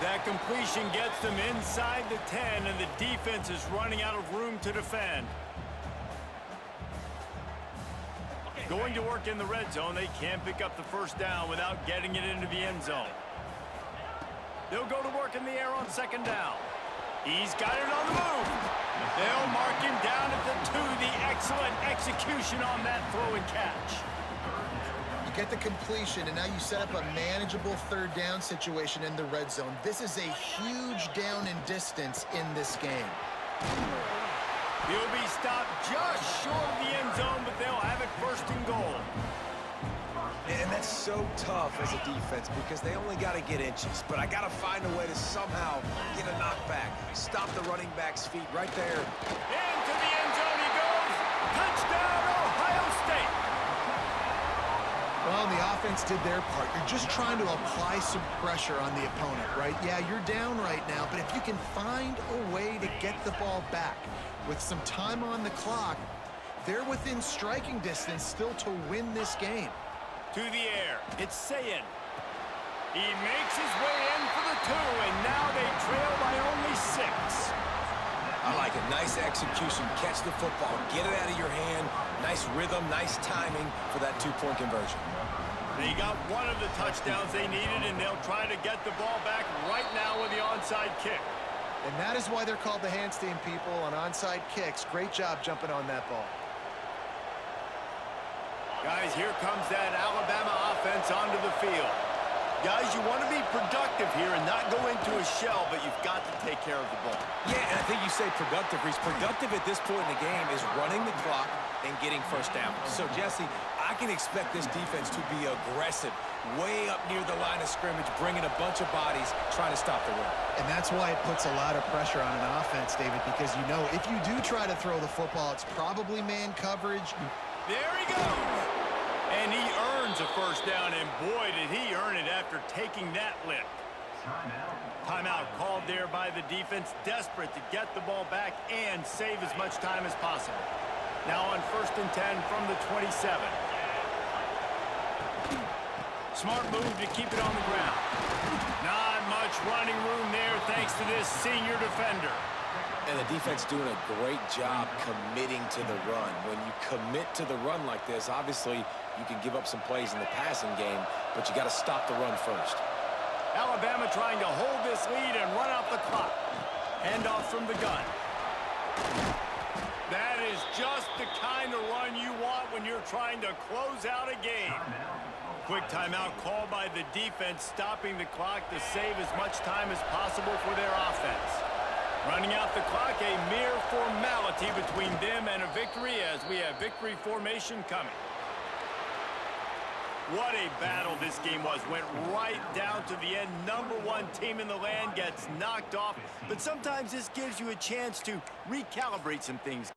That completion gets them inside the 10, and the defense is running out of room to defend. Going to work in the red zone, they can't pick up the 1st down without getting it into the end zone. They'll go to work in the air on 2nd down. He's got it on the move. They'll mark him down at the 2. The excellent execution on that throw and catch. You get the completion, and now you set up a manageable 3rd down situation in the red zone. This is a huge down in distance in this game. He'll be stopped just short of the end zone, but they'll have it 1st and goal. And that's so tough as a defense because they only got to get inches. But I got to find a way to somehow get a knockback. Stop the running back's feet right there. Into the end zone he goes. Touchdown, Ohio State. Well, the offense did their part. You're just trying to apply some pressure on the opponent, right? Yeah, you're down right now, but if you can find a way to get the ball back with some time on the clock, they're within striking distance still to win this game. To the air, it's Sayin. He makes his way in for the 2, and now they trail by only 6. I like it. Nice execution. Catch the football. Get it out of your hand. Nice rhythm, nice timing for that 2-point conversion. They got one of the touchdowns they needed, and they'll try to get the ball back right now with the onside kick. And that is why they're called the Handstand people on onside kicks. Great job jumping on that ball. Guys, here comes that Alabama offense onto the field. Guys, you want to be productive here and not go into a shell, but you've got to take care of the ball. Yeah, and I think you say productive, Reese. Productive at this point in the game is running the clock and getting 1st down. So, Jesse, I can expect this defense to be aggressive, way up near the line of scrimmage, bringing a bunch of bodies, trying to stop the run. And that's why it puts a lot of pressure on an offense, David, because you know if you do try to throw the football, it's probably man coverage. There he goes. And he earns a 1st down, and boy, did he earn it after taking that lick. Timeout called there by the defense, desperate to get the ball back and save as much time as possible. Now on 1st and 10 from the 27. Smart move to keep it on the ground. Not much running room there thanks to this senior defender. And the defense doing a great job committing to the run. When you commit to the run like this, obviously you can give up some plays in the passing game, but you got to stop the run first. Alabama trying to hold this lead and run out the clock. Handoff from the gun. That is just the kind of run you want when you're trying to close out a game. Quick timeout called by the defense, stopping the clock to save as much time as possible for their offense. Running out the clock, a mere formality between them and a victory as we have victory formation coming. What a battle this game was. Went right down to the end. #1 team in the land gets knocked off. But sometimes this gives you a chance to recalibrate some things.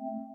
You